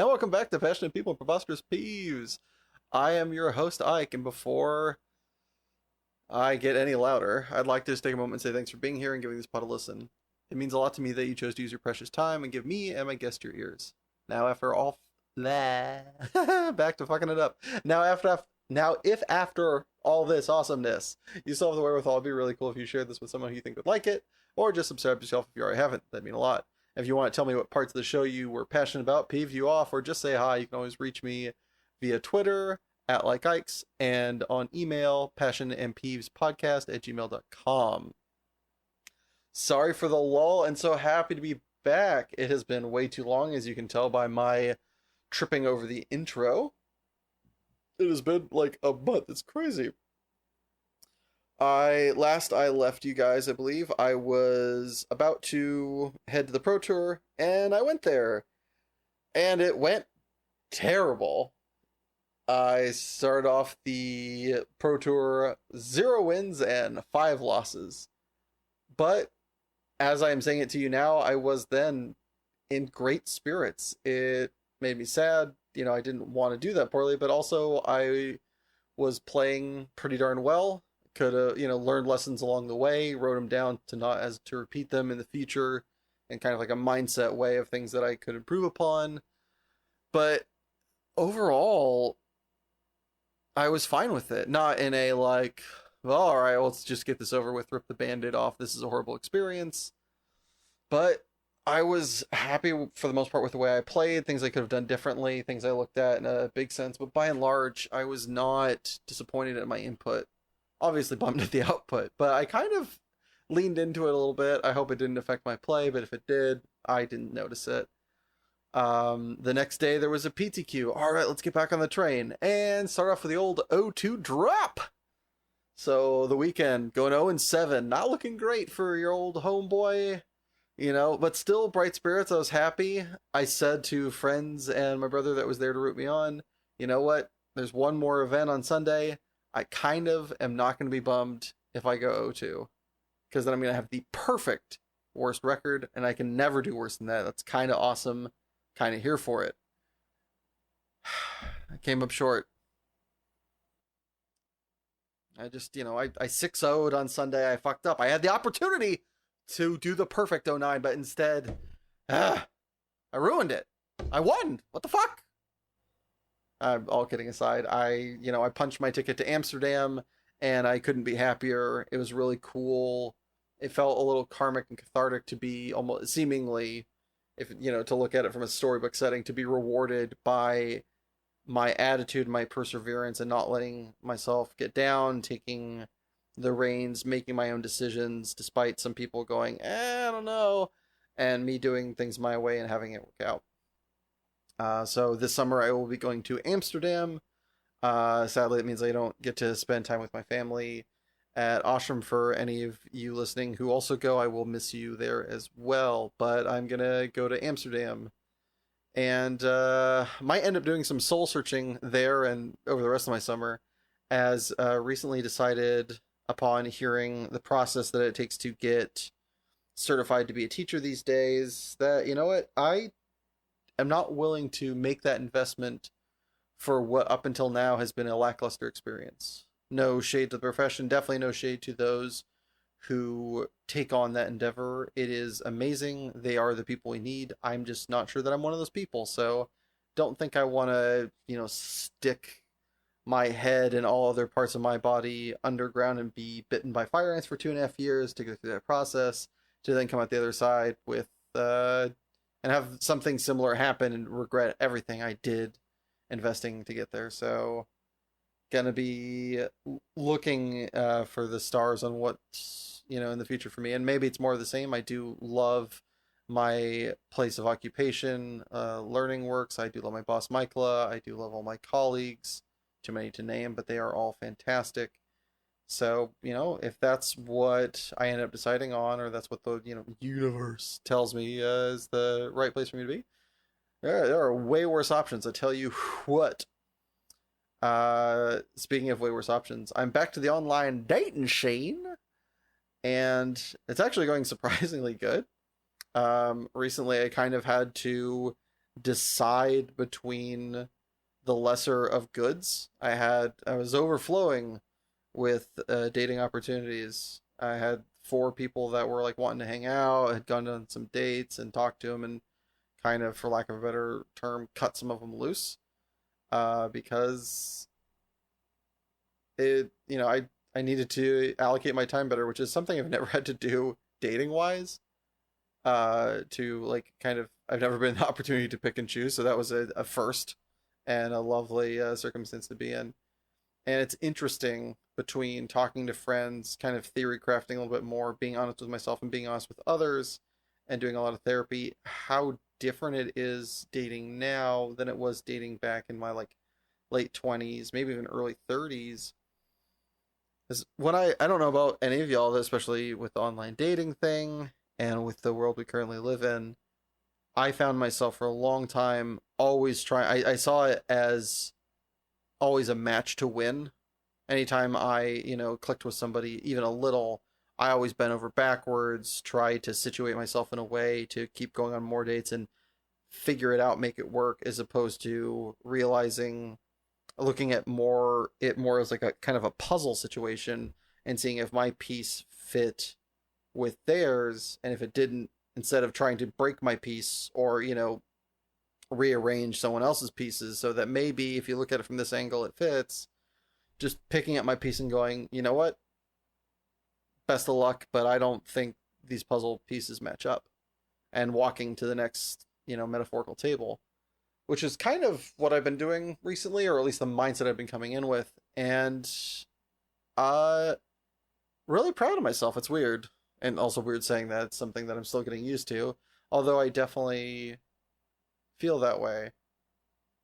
and welcome back to Passionate People and Preposterous Peeves. I am your host, Ike, and before I get any louder, I'd like to just take a moment and say thanks for being here and giving this pod a listen. It means a lot to me that you chose to use your precious time and give me and my guest your ears. Now, after all, back to fucking it up. Now, if after all this awesomeness, you still have the wherewithal, it'd be really cool if you shared this with someone who you think would like it, or just subscribe yourself if you already haven't. That'd mean a lot. If you want to tell me what parts of the show you were passionate about, peeved you off, or just say hi, you can always reach me via Twitter at LikeIkes and on email passionandpeevespodcast@gmail.com. Sorry for the lull, and so happy to be back. It has been way too long, as you can tell by my tripping over the intro. It has been like a month. It's crazy. I left you guys, I believe, I was about to head to the Pro Tour, and I went there. And it went terrible. I started off the Pro Tour 0 wins and 5 losses. But as I am saying it to you now, I was then in great spirits. It made me sad. I didn't want to do that poorly, but also I was playing pretty darn well. Could have, learned lessons along the way, wrote them down to repeat them in the future, and kind of like a mindset way of things that I could improve upon. But overall, I was fine with it. Not in a like, well, all right, let's just get this over with, rip the band-aid off, this is a horrible experience. But I was happy for the most part with the way I played, things I could have done differently, things I looked at in a big sense. But by and large, I was not disappointed at my input. Obviously bummed at the output, but I kind of leaned into it a little bit. I hope it didn't affect my play, but if it did, I didn't notice it. The next day there was a PTQ. All right, let's get back on the train and start off with the old 0-2 drop. So the weekend going 0-7, not looking great for your old homeboy, but still bright spirits. I was happy. I said to friends and my brother that was there to root me on, you know what? There's one more event on Sunday. I kind of am not going to be bummed if I go 0-2, because then I'm going to have the perfect worst record, and I can never do worse than that. That's kind of awesome. Kind of here for it. I came up short. I just, I 6-0'd on Sunday. I fucked up. I had the opportunity to do the perfect 0-9, but instead, I ruined it. I won. What the fuck? All kidding aside, I punched my ticket to Amsterdam, and I couldn't be happier. It was really cool. It felt a little karmic and cathartic to be almost seemingly, to look at it from a storybook setting, to be rewarded by my attitude, my perseverance, and not letting myself get down, taking the reins, making my own decisions, despite some people going, I don't know, and me doing things my way and having it work out. So this summer I will be going to Amsterdam. Sadly, it means I don't get to spend time with my family at Ostrom. For any of you listening who also go, I will miss you there as well. But I'm going to go to Amsterdam. And might end up doing some soul searching there and over the rest of my summer, as recently decided upon hearing the process that it takes to get certified to be a teacher these days, that, I'm not willing to make that investment for what up until now has been a lackluster experience. No shade to the profession, definitely no shade to those who take on that endeavor. It is amazing. They are the people we need. I'm just not sure that I'm one of those people, so don't think I want to, stick my head and all other parts of my body underground and be bitten by fire ants for 2.5 years to go through that process, to then come out the other side with and have something similar happen and regret everything I did investing to get there. So gonna be looking for the stars on what's in the future for me, and maybe it's more of the same. I do love my place of occupation. Learning works. I do love my boss Michaela. I do love all my colleagues, too many to name, but they are all fantastic. So, if that's what I end up deciding on, or that's what the, universe tells me is the right place for me to be, there are way worse options. I tell you what. Speaking of way worse options, I'm back to the online dating scene, and it's actually going surprisingly good. Recently I kind of had to decide between the lesser of goods. I was overflowing with dating opportunities. I had four people that were like wanting to hang out, had gone on some dates and talked to them, and kind of, for lack of a better term, cut some of them loose. Because I needed to allocate my time better, which is something I've never had to do dating wise. To like kind of I've never been the opportunity to pick and choose, so that was a first and a lovely circumstance to be in. And it's interesting between talking to friends, kind of theory crafting a little bit more, being honest with myself and being honest with others, and doing a lot of therapy, how different it is dating now than it was dating back in my like late 20s, maybe even early 30s. Because when I don't know about any of y'all, especially with the online dating thing and with the world we currently live in, I found myself for a long time always trying. I saw it as always a match to win. Anytime I, clicked with somebody even a little, I always bent over backwards, try to situate myself in a way to keep going on more dates and figure it out, make it work, as opposed to realizing, looking at it more as like a kind of a puzzle situation and seeing if my piece fit with theirs, and if it didn't, instead of trying to break my piece or, rearrange someone else's pieces so that maybe if you look at it from this angle it fits, just picking up my piece and going, you know what, best of luck, but I don't think these puzzle pieces match up, and walking to the next, metaphorical table, which is kind of what I've been doing recently, or at least the mindset I've been coming in with. And uh really proud of myself. It's weird, and also weird saying that. It's something that I'm still getting used to, although I definitely feel that way.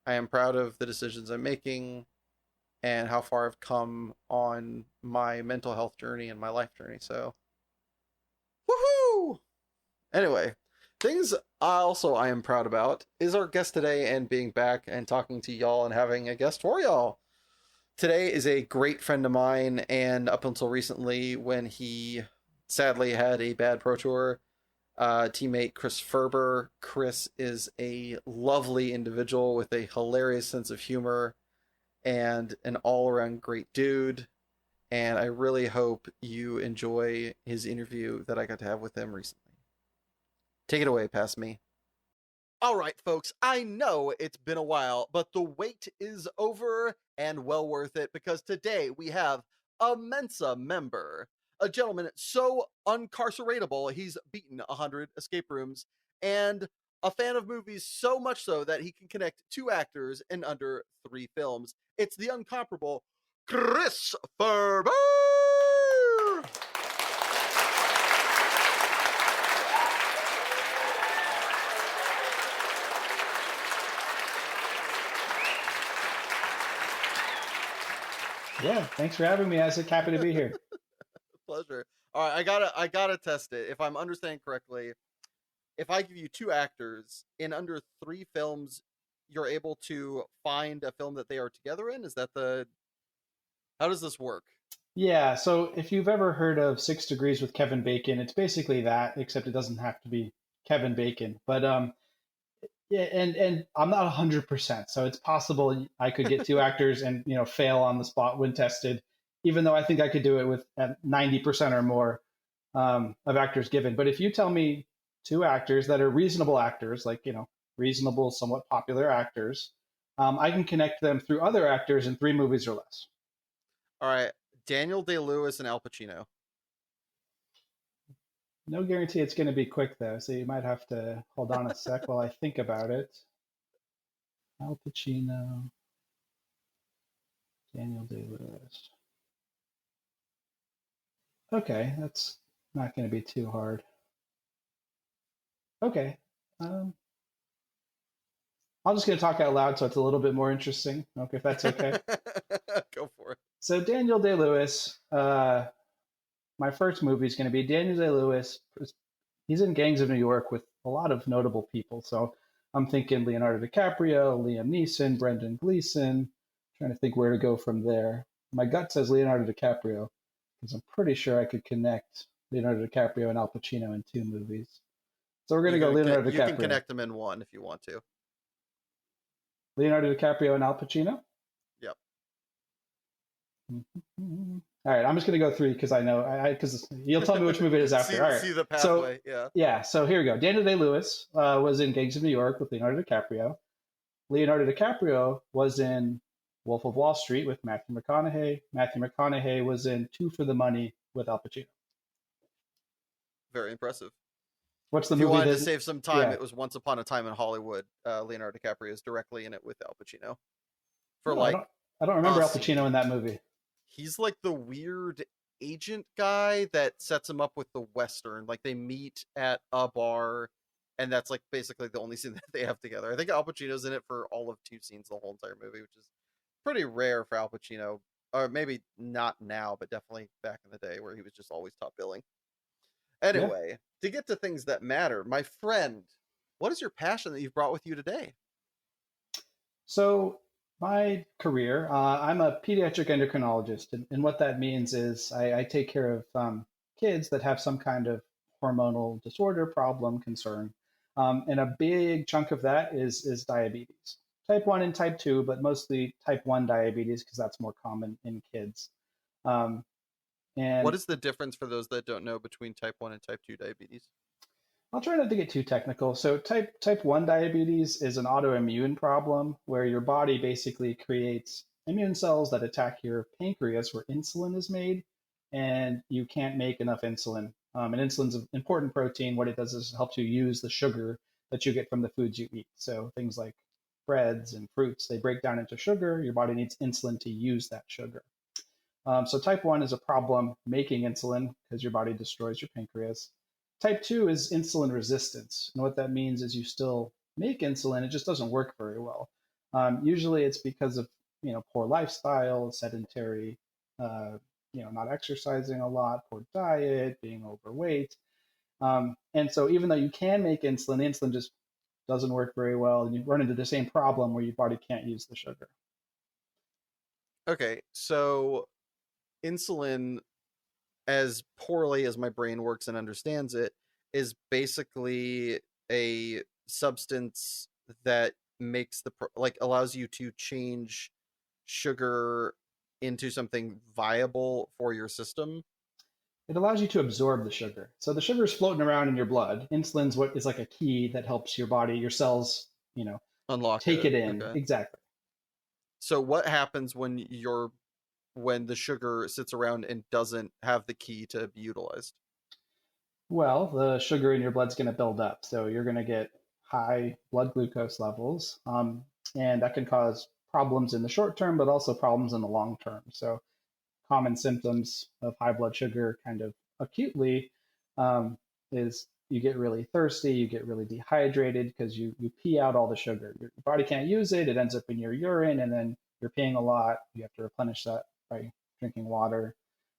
I am proud of the decisions I'm making and how far I've come on my mental health journey and my life journey. So, woohoo! Anyway, things I am proud about is our guest today, and being back and talking to y'all and having a guest for y'all. Today is a great friend of mine, and up until recently, when he sadly had a bad Pro Tour, teammate Chris Ferber. Chris is a lovely individual with a hilarious sense of humor and an all-around great dude. And I really hope you enjoy his interview that I got to have with him recently. Take it away, past me. All right, folks, I know it's been a while, but the wait is over and well worth it, because today we have a Mensa member, a gentleman so uncarceratable he's beaten 100 escape rooms, and a fan of movies so much so that he can connect two actors in under 3 films. It's the incomparable Chris Ferber! Yeah, thanks for having me. I was happy to be here. Pleasure. All right, I gotta test it. If I'm understanding correctly, if I give you two actors in under 3 films, you're able to find a film that they are together in. Is that the? How does this work? Yeah, so if you've ever heard of 6 Degrees with Kevin Bacon, it's basically that, except it doesn't have to be Kevin Bacon. But yeah, and I'm not 100%, so it's possible I could get two actors and fail on the spot when tested, even though I think I could do it with 90% or more of actors given. But if you tell me two actors that are reasonable actors, like reasonable, somewhat popular actors, I can connect them through other actors in 3 movies or less. All right, Daniel Day-Lewis and Al Pacino. No guarantee it's going to be quick though, so you might have to hold on a sec while I think about it. Al Pacino, Daniel Day-Lewis. Okay, that's not going to be too hard. Okay, I'm just going to talk out loud so it's a little bit more interesting. Okay, if that's okay. Go for it. So Daniel Day-Lewis, my first movie is going to be Daniel Day-Lewis. He's in Gangs of New York with a lot of notable people. So I'm thinking Leonardo DiCaprio, Liam Neeson, Brendan Gleeson. Trying to think where to go from there. My gut says Leonardo DiCaprio because I'm pretty sure I could connect Leonardo DiCaprio and Al Pacino in 2 movies. So we're going to go Leonardo DiCaprio. You can connect them in one if you want to. Leonardo DiCaprio and Al Pacino. Yep. Mhm. All right, I'm just gonna go through because I know because you'll tell me which movie it is after. All right, See the so pathway. Yeah. yeah, so here we go. Daniel Day-Lewis was in Gangs of New York with Leonardo DiCaprio. Leonardo DiCaprio was in Wolf of Wall Street with Matthew McConaughey. Matthew McConaughey was in Two for the Money with Al Pacino. Very impressive. What's the If you movie wanted to that? save some time, Yeah, it was Once Upon a Time in Hollywood. Leonardo DiCaprio is directly in it with Al Pacino for no, I like don't. I don't remember a Al Pacino in scene. that movie. He's like the weird agent guy that sets him up with the Western. Like they meet at a bar, and that's like basically the only scene that they have together. I think Al Pacino's in it for all of two scenes the whole entire movie, which is pretty rare for Al Pacino. Or maybe not now, but definitely back in the day where he was just always top billing. Yeah. Anyway, to get to things that matter, my friend, what is your passion that you've brought with you today? So my career, I'm a pediatric endocrinologist, and what that means is I take care of kids that have some kind of hormonal disorder, problem, concern, and a big chunk of that is diabetes, type one and type two, but mostly type one diabetes because that's more common in kids. Um, What and is the difference for those that don't know between type 1 and type 2 diabetes? I'll try not to get too technical. So type 1 diabetes is an autoimmune problem where your body basically creates immune cells that attack your pancreas where insulin is made, and you can't make enough insulin. And insulin's an important protein. What it does is it helps you use the sugar that you get from the foods you eat. So things like breads and fruits, they break down into sugar. Your body needs insulin to use that sugar. So type 1 is a problem making insulin because your body destroys your pancreas. Type 2 is insulin resistance. And what that means is you still make insulin, it just doesn't work very well. Usually it's because of poor lifestyle, sedentary, not exercising a lot, poor diet, being overweight. And so even though you can make insulin, the insulin just doesn't work very well. And you run into the same problem where your body can't use the sugar. Okay, so insulin, as poorly as my brain works and understands it, is basically a substance that makes like allows you to change sugar into something viable for your system. It allows you to absorb the sugar. So the sugar is floating around in your blood. Insulin's what is like a key that helps your body, your cells, Unlock take it. it in. Okay. Exactly. So what happens when the sugar sits around and doesn't have the key to be utilized? Well, the sugar in your blood's going to build up. So you're going to get high blood glucose levels. And that can cause problems in the short term, but also problems in the long term. So common symptoms of high blood sugar kind of acutely is you get really thirsty, you get really dehydrated because you pee out all the sugar. Your body can't use it, it ends up in your urine, and then you're peeing a lot. You have to replenish that by drinking water.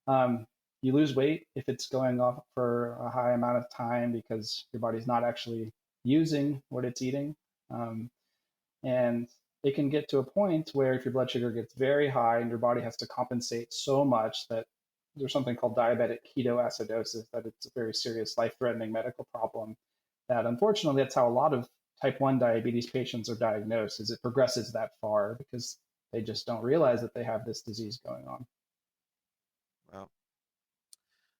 You lose weight if it's going off for a high amount of time because your body's not actually using what it's eating. And it can get to a point where if your blood sugar gets very high and your body has to compensate so much that there's something called diabetic ketoacidosis, that it's a very serious life-threatening medical problem that unfortunately that's how a lot of type 1 diabetes patients are diagnosed, is it progresses that far because they just don't realize that they have this disease going on. Wow.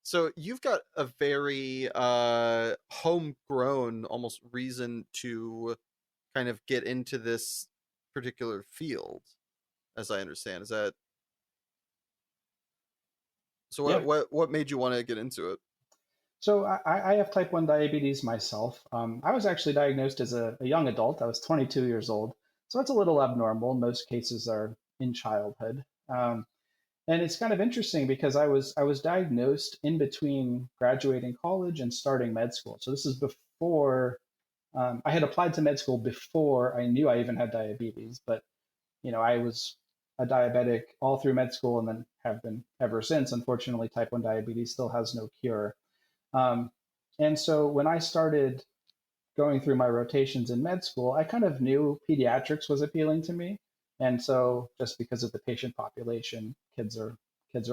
So you've got a very homegrown almost reason to kind of get into this particular field, as I understand. Is that so? Yeah. What made you want to get into it? So I have type 1 diabetes myself. I was actually diagnosed as a young adult. I was 22 years old. So that's a little abnormal. Most cases are in childhood. And it's kind of interesting because I was diagnosed in between graduating college and starting med school. So this is before I had applied to med school before I knew I even had diabetes. But I was a diabetic all through med school and then have been ever since. Unfortunately, type 1 diabetes still has no cure. Um, and so when I started going through my rotations in med school, I kind of knew pediatrics was appealing to me. And so just because of the patient population, kids are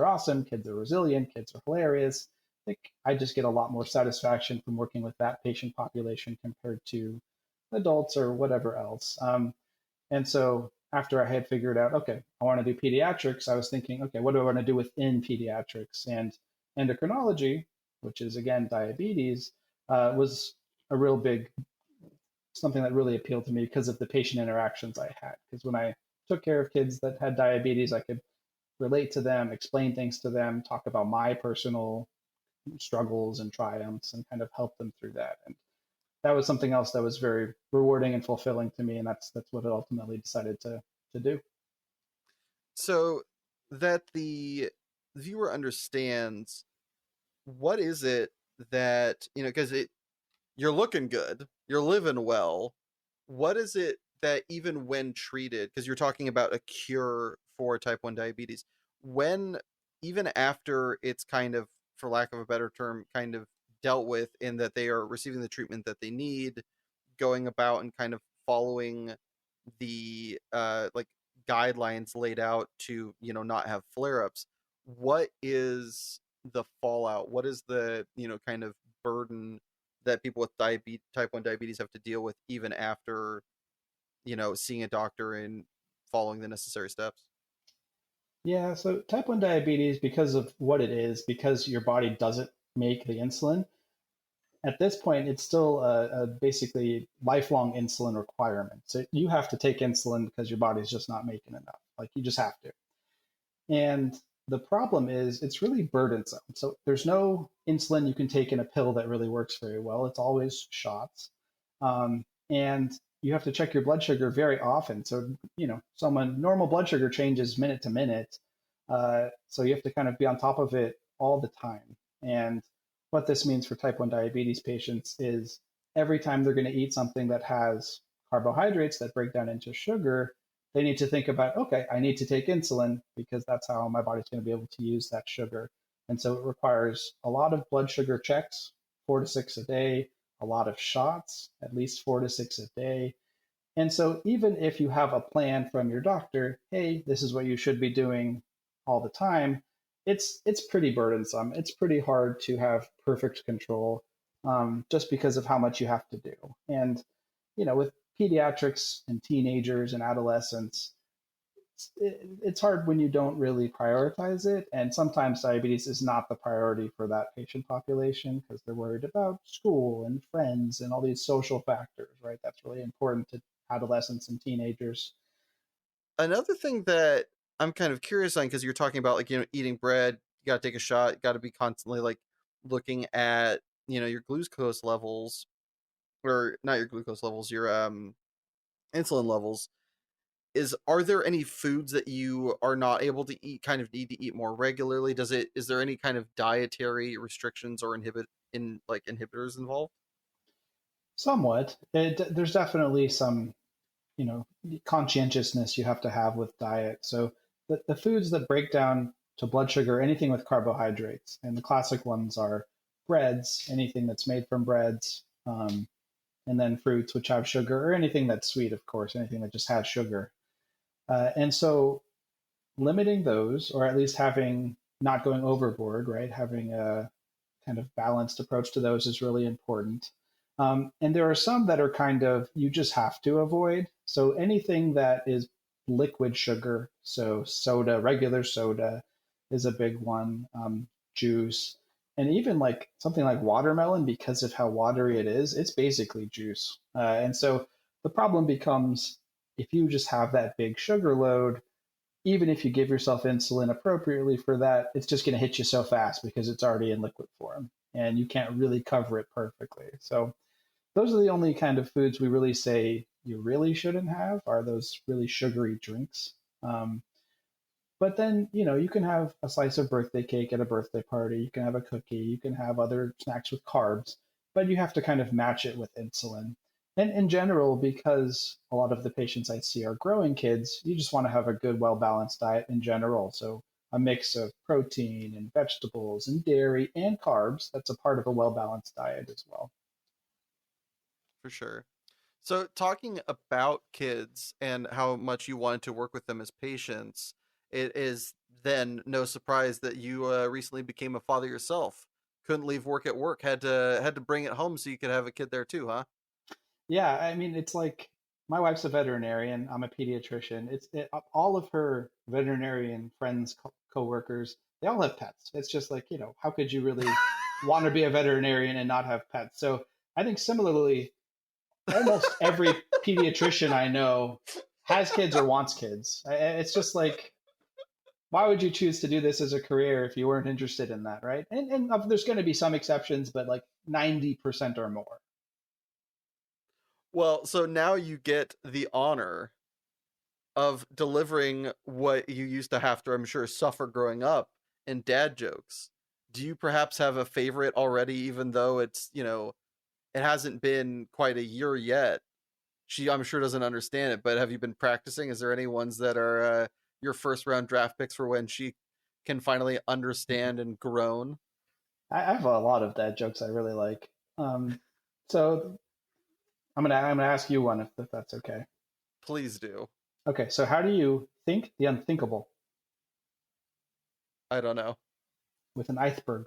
awesome, kids are resilient, kids are hilarious. I think I just get a lot more satisfaction from working with that patient population compared to adults or whatever else. And so after I had figured out, okay, I want to do pediatrics, I was thinking, okay, what do I want to do within pediatrics? And endocrinology, which is again diabetes, was a real big something that really appealed to me because of the patient interactions I had. Because when I took care of kids that had diabetes, I could relate to them, explain things to them, talk about my personal struggles and triumphs, and kind of help them through that. And that was something else that was very rewarding and fulfilling to me, and that's what I ultimately decided to do. So that the viewer understands, what is it that, because you're looking good, you're living well. What is it that, even when treated, because you're talking about a cure for type 1 diabetes, when, even after it's kind of, for lack of a better term, kind of dealt with, in that they are receiving the treatment that they need, going about and kind of following the like guidelines laid out to, not have flare-ups, what is the fallout? What is the, kind of burden that people with diabetes, type 1 diabetes, have to deal with, even after, seeing a doctor and following the necessary steps? Yeah, so type 1 diabetes, because of what it is, because your body doesn't make the insulin, at this point, it's still a basically lifelong insulin requirement. So you have to take insulin because your body's just not making enough. Like you just have to. And the problem is it's really burdensome. So there's no insulin you can take in a pill that really works very well. It's always shots. And you have to check your blood sugar very often. So, someone normal blood sugar changes minute to minute. So you have to kind of be on top of it all the time. And what this means for type 1 diabetes patients is every time they're going to eat something that has carbohydrates that break down into sugar, they need to think about, okay, I need to take insulin because that's how my body's going to be able to use that sugar. And so it requires a lot of blood sugar checks, 4 to 6 a day, a lot of shots, at least 4 to 6 a day. And so even if you have a plan from your doctor, hey, this is what you should be doing all the time, it's pretty burdensome. It's pretty hard to have perfect control, just because of how much you have to do. And with pediatrics and teenagers and adolescents, it's hard when you don't really prioritize it. And sometimes diabetes is not the priority for that patient population because they're worried about school and friends and all these social factors, right? That's really important to adolescents and teenagers. Another thing that I'm kind of curious on, because you're talking about, like, eating bread, you got to take a shot, you got to be constantly, like, looking at, your glucose levels, or not your glucose levels, your insulin levels. Are there any foods that you are not able to eat, kind of need to eat more regularly? Is there any kind of dietary restrictions or inhibitors involved? Somewhat. There's definitely some, you know, conscientiousness you have to have with diet. So the foods that break down to blood sugar, anything with carbohydrates, and the classic ones are breads, anything that's made from breads, and then fruits which have sugar, or anything that's sweet, of course, anything that just has sugar. And so limiting those, or at least having not going overboard, right? Having a kind of balanced approach to those is really important. And there are some that are kind of you just have to avoid. So anything that is liquid sugar, so soda, regular soda is a big one, juice, and even like something like watermelon, because of how watery it is, it's basically juice. And so the problem becomes if you just have that big sugar load, even if you give yourself insulin appropriately for that, it's just going to hit you so fast because it's already in liquid form and you can't really cover it perfectly. So those are the only kind of foods we really say you really shouldn't have are those really sugary drinks. But then, you can have a slice of birthday cake at a birthday party. You can have a cookie. You can have other snacks with carbs, but you have to kind of match it with insulin. And in general, because a lot of the patients I see are growing kids, you just want to have a good, well balanced diet in general. So a mix of protein and vegetables and dairy and carbs. That's a part of a well balanced diet as well. For sure. So, talking about kids and how much you wanted to work with them as patients, it is then no surprise that you recently became a father yourself. Couldn't leave work at work, had to bring it home so you could have a kid there too, huh? Yeah, I mean, it's like my wife's a veterinarian. I'm a pediatrician. All of her veterinarian friends, coworkers, they all have pets. It's just like, how could you really want to be a veterinarian and not have pets? So I think similarly, almost every pediatrician I know has kids or wants kids. It's just like, why would you choose to do this as a career if you weren't interested in that, right? And there's going to be some exceptions, but like 90% or more. Well, so now you get the honor of delivering what you used to have to, I'm sure, suffer growing up in dad jokes. Do you perhaps have a favorite already, even though it's, it hasn't been quite a year yet? She, I'm sure, doesn't understand it, but have you been practicing? Is there any ones that are your first round draft picks for when she can finally understand and groan? I have a lot of dad jokes I really like. So I'm gonna ask you one if that's okay. Please do. Okay, so how do you think the unthinkable I don't know. with an iceberg?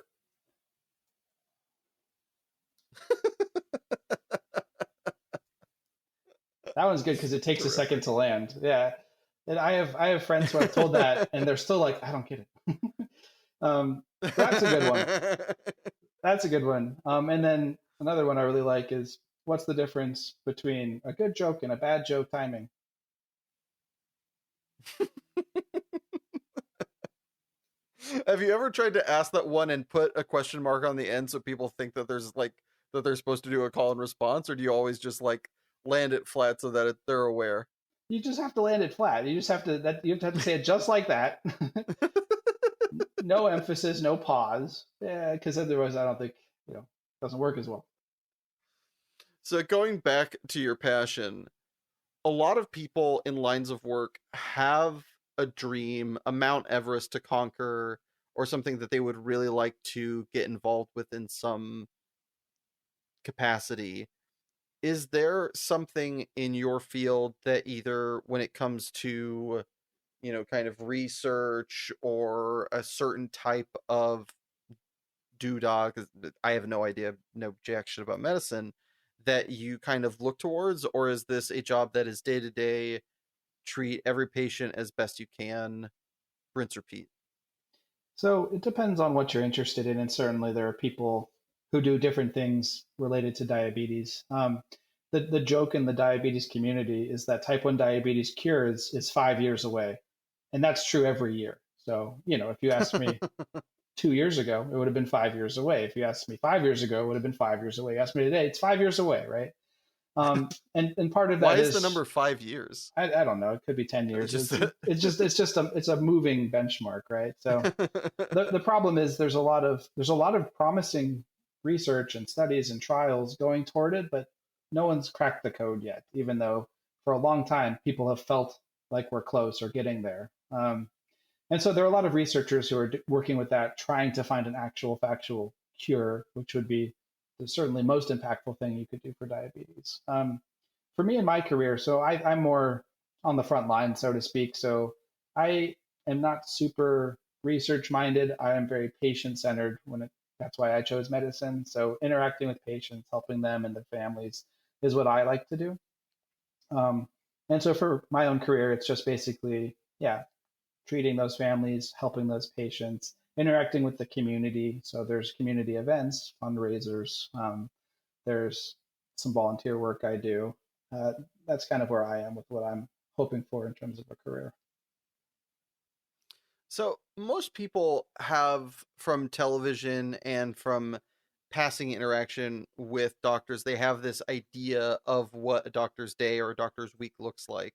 That one's good because it takes a second Terrific. to land. Yeah, and I have friends who I've told that, and they're still like, I don't get it. That's a good one. That's a good one. And then another one I really like is, what's the difference between a good joke and a bad joke timing? Have you ever tried to ask that one and put a question mark on the end so people think that there's like that they're supposed to do a call and response, or do you always just like land it flat so that they're aware? You just have to land it flat. You have to say it just like that. No emphasis, no pause. Yeah, because otherwise I don't think, it doesn't work as well. So going back to your passion, a lot of people in lines of work have a dream, a Mount Everest to conquer, or something that they would really like to get involved with in some capacity. Is there something in your field that either when it comes to, kind of research or a certain type of doodah, because I have no idea, no jack shit about medicine, that you kind of look towards, or is this a job that is day to day, treat every patient as best you can, rinse repeat? So it depends on what you're interested in, and certainly there are people who do different things related to diabetes. The joke in the diabetes community is that type 1 diabetes cure is 5 years away, and that's true every year. So if you asked me 2 years ago, it would have been 5 years away. If you asked me 5 years ago, it would have been 5 years away. You asked me today, it's 5 years away, right? And part of Why that is the is, number 5 years? I don't know, it could be 10 years. Just It's a moving benchmark, right? So the problem is there's a lot of promising research and studies and trials going toward it, but no one's cracked the code yet, even though for a long time people have felt like we're close or getting there. And so there are a lot of researchers who are working with that, trying to find an actual factual cure, which would be the certainly most impactful thing you could do for diabetes. For me in my career, so I'm more on the front line, so to speak. So I am not super research minded. I am very patient centered that's why I chose medicine. So interacting with patients, helping them and their families is what I like to do. And so for my own career, it's just basically, yeah, treating those families, helping those patients, interacting with the community. So there's community events, fundraisers. There's some volunteer work I do. Uh, that's kind of where I am with what I'm hoping for in terms of a career. So most people have, from television and from passing interaction with doctors, they have this idea of what a doctor's day or a doctor's week looks like.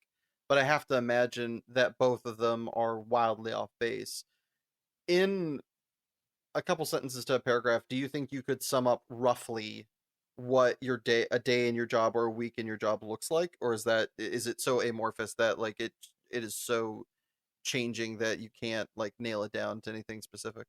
But I have to imagine that both of them are wildly off base. In a couple sentences to a paragraph, do you think you could sum up roughly what a day in your job or a week in your job looks like? Or is it so amorphous that like it is so changing that you can't like nail it down to anything specific?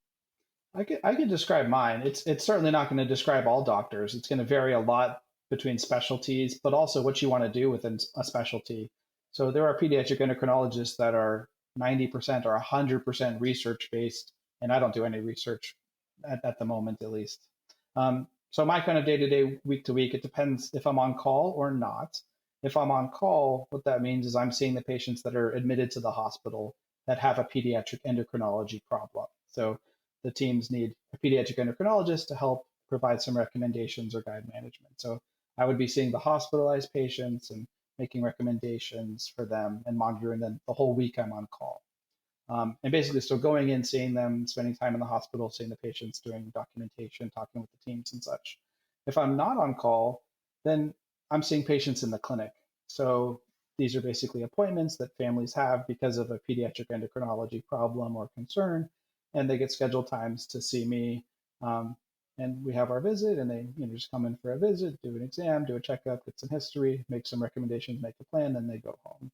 I could describe mine. It's certainly not going to describe all doctors. It's going to vary a lot between specialties, but also what you want to do within a specialty. So there are pediatric endocrinologists that are 90% or 100% research based, and I don't do any research at the moment, at least. So my kind of day to day, week to week, it depends if I'm on call or not. If I'm on call, what that means is I'm seeing the patients that are admitted to the hospital that have a pediatric endocrinology problem. So the teams need a pediatric endocrinologist to help provide some recommendations or guide management. So I would be seeing the hospitalized patients and making recommendations for them and monitoring them the whole week I'm on call. And basically, still going in, seeing them, spending time in the hospital, seeing the patients, doing documentation, talking with the teams and such. If I'm not on call, then I'm seeing patients in the clinic. So these are basically appointments that families have because of a pediatric endocrinology problem or concern, and they get scheduled times to see me. And we have our visit, and they just come in for a visit, do an exam, do a checkup, get some history, make some recommendations, make a plan, then they go home.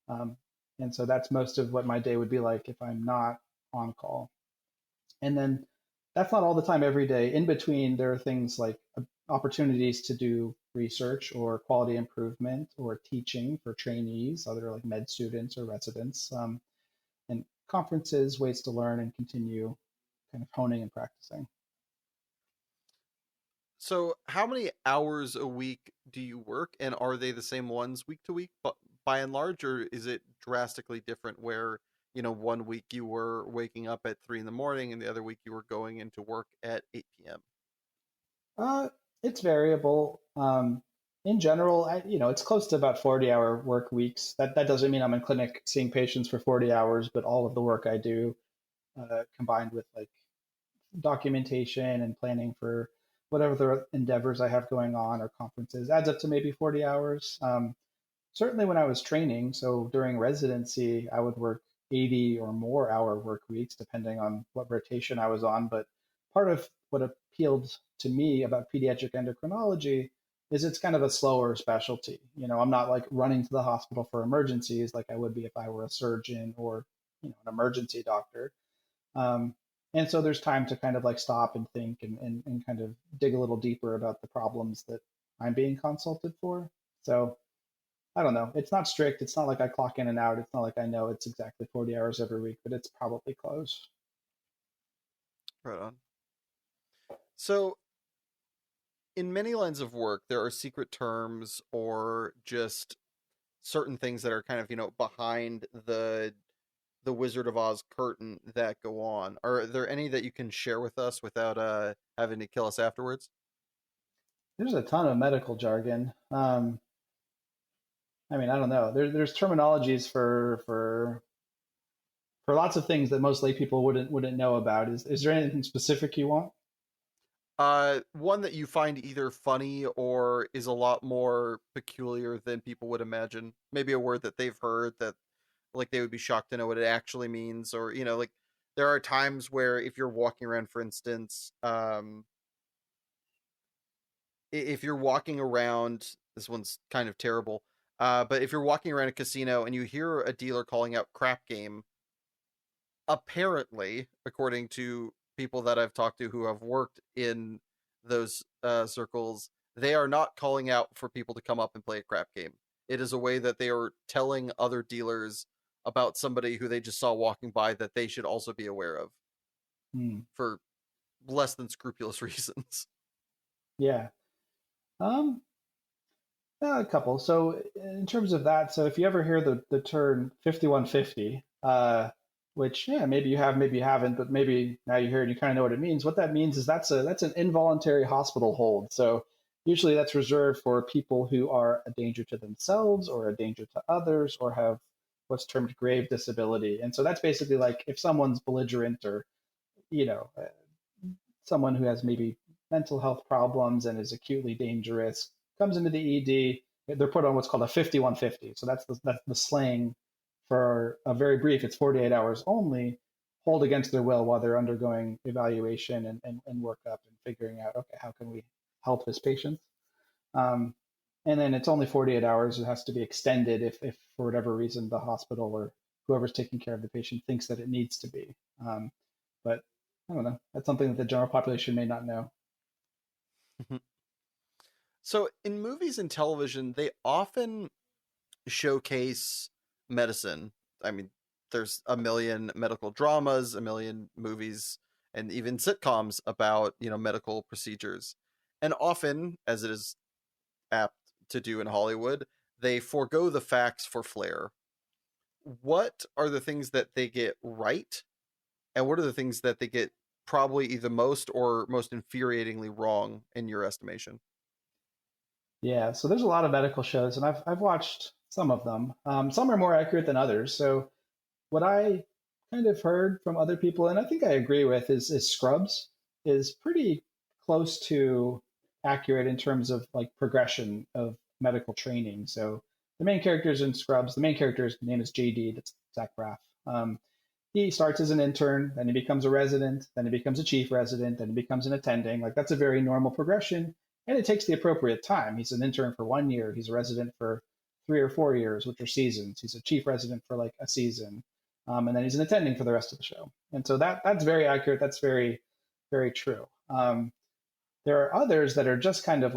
Um, and so that's most of what my day would be like if I'm not on call. And then that's not all the time every day. In between, there are things like opportunities to do research or quality improvement or teaching for trainees, other like med students or residents, and conferences, ways to learn and continue kind of honing and practicing. So, how many hours a week do you work, and are they the same ones week to week, but by and large, or is it drastically different where, one week you were waking up at 3 in the morning and the other week you were going into work at 8 p.m.? Uh, it's variable. In general, it's close to about 40-hour work weeks. That doesn't mean I'm in clinic seeing patients for 40 hours, but all of the work I do, combined with like documentation and planning for whatever the endeavors I have going on or conferences, adds up to maybe 40 hours. Certainly when I was training, so during residency, I would work 80 or more hour work weeks, depending on what rotation I was on. But part of what appealed to me about pediatric endocrinology is it's kind of a slower specialty. I'm not like running to the hospital for emergencies like I would be if I were a surgeon or, an emergency doctor. Um, and so there's time to kind of like stop and think and kind of dig a little deeper about the problems that I'm being consulted for. So I don't know. It's not strict. It's not like I clock in and out. It's not like I know it's exactly 40 hours every week, but it's probably close. Right on. So, in many lines of work, there are secret terms or just certain things that are kind of, behind the Wizard of Oz curtain that go on. Are there any that you can share with us without having to kill us afterwards? There's a ton of medical jargon. I mean, I don't know. There's terminologies for lots of things that most lay people wouldn't know about. Is there anything specific you want? One that you find either funny or is a lot more peculiar than people would imagine. Maybe a word that they've heard that like they would be shocked to know what it actually means, or like there are times where if you're walking around, for instance, if you're walking around, this one's kind of terrible. But if you're walking around a casino and you hear a dealer calling out crap game, apparently, according to people that I've talked to who have worked in those circles, they are not calling out for people to come up and play a crap game. It is a way that they are telling other dealers about somebody who they just saw walking by that they should also be aware of Hmm. for less than scrupulous reasons. Yeah. Um, a couple. So in terms of that, so if you ever hear the term 5150, which yeah, maybe you have, maybe you haven't, but maybe now you hear it, and you kind of know what it means. What that means is that's an involuntary hospital hold. So usually that's reserved for people who are a danger to themselves or a danger to others or have what's termed grave disability. And so that's basically like if someone's belligerent or you know uh, someone who has maybe mental health problems and is acutely dangerous comes into the ED, they're put on what's called a 5150. So that's the slang for a very brief, it's 48 hours only, hold against their will while they're undergoing evaluation and workup and figuring out, okay, how can we help this patient? Um, and then it's only 48 hours. It has to be extended if for whatever reason the hospital or whoever's taking care of the patient thinks that it needs to be. But I don't know. That's something that the general population may not know. So, in movies and television, they often showcase medicine. I mean, there's a million medical dramas, a million movies, and even sitcoms about, medical procedures. And often, as it is apt to do in Hollywood, they forego the facts for flair. What are the things that they get right, and what are the things that they get probably either most or most infuriatingly wrong in your estimation? Yeah, so there's a lot of medical shows, and I've watched some of them. Some are more accurate than others. So what I kind of heard from other people, and I think I agree with, is Scrubs is pretty close to accurate in terms of like progression of medical training. So the main characters in Scrubs, the main character's name is JD, that's Zach Braff. He starts as an intern, then he becomes a resident, then he becomes a chief resident, then he becomes an attending. Like that's a very normal progression, and it takes the appropriate time. He's an intern for 1 year, he's a resident for 3 or 4 years, which are seasons. He's a chief resident for like a season, and then he's an attending for the rest of the show. And so that's very accurate. That's very true. There are others that are just kind of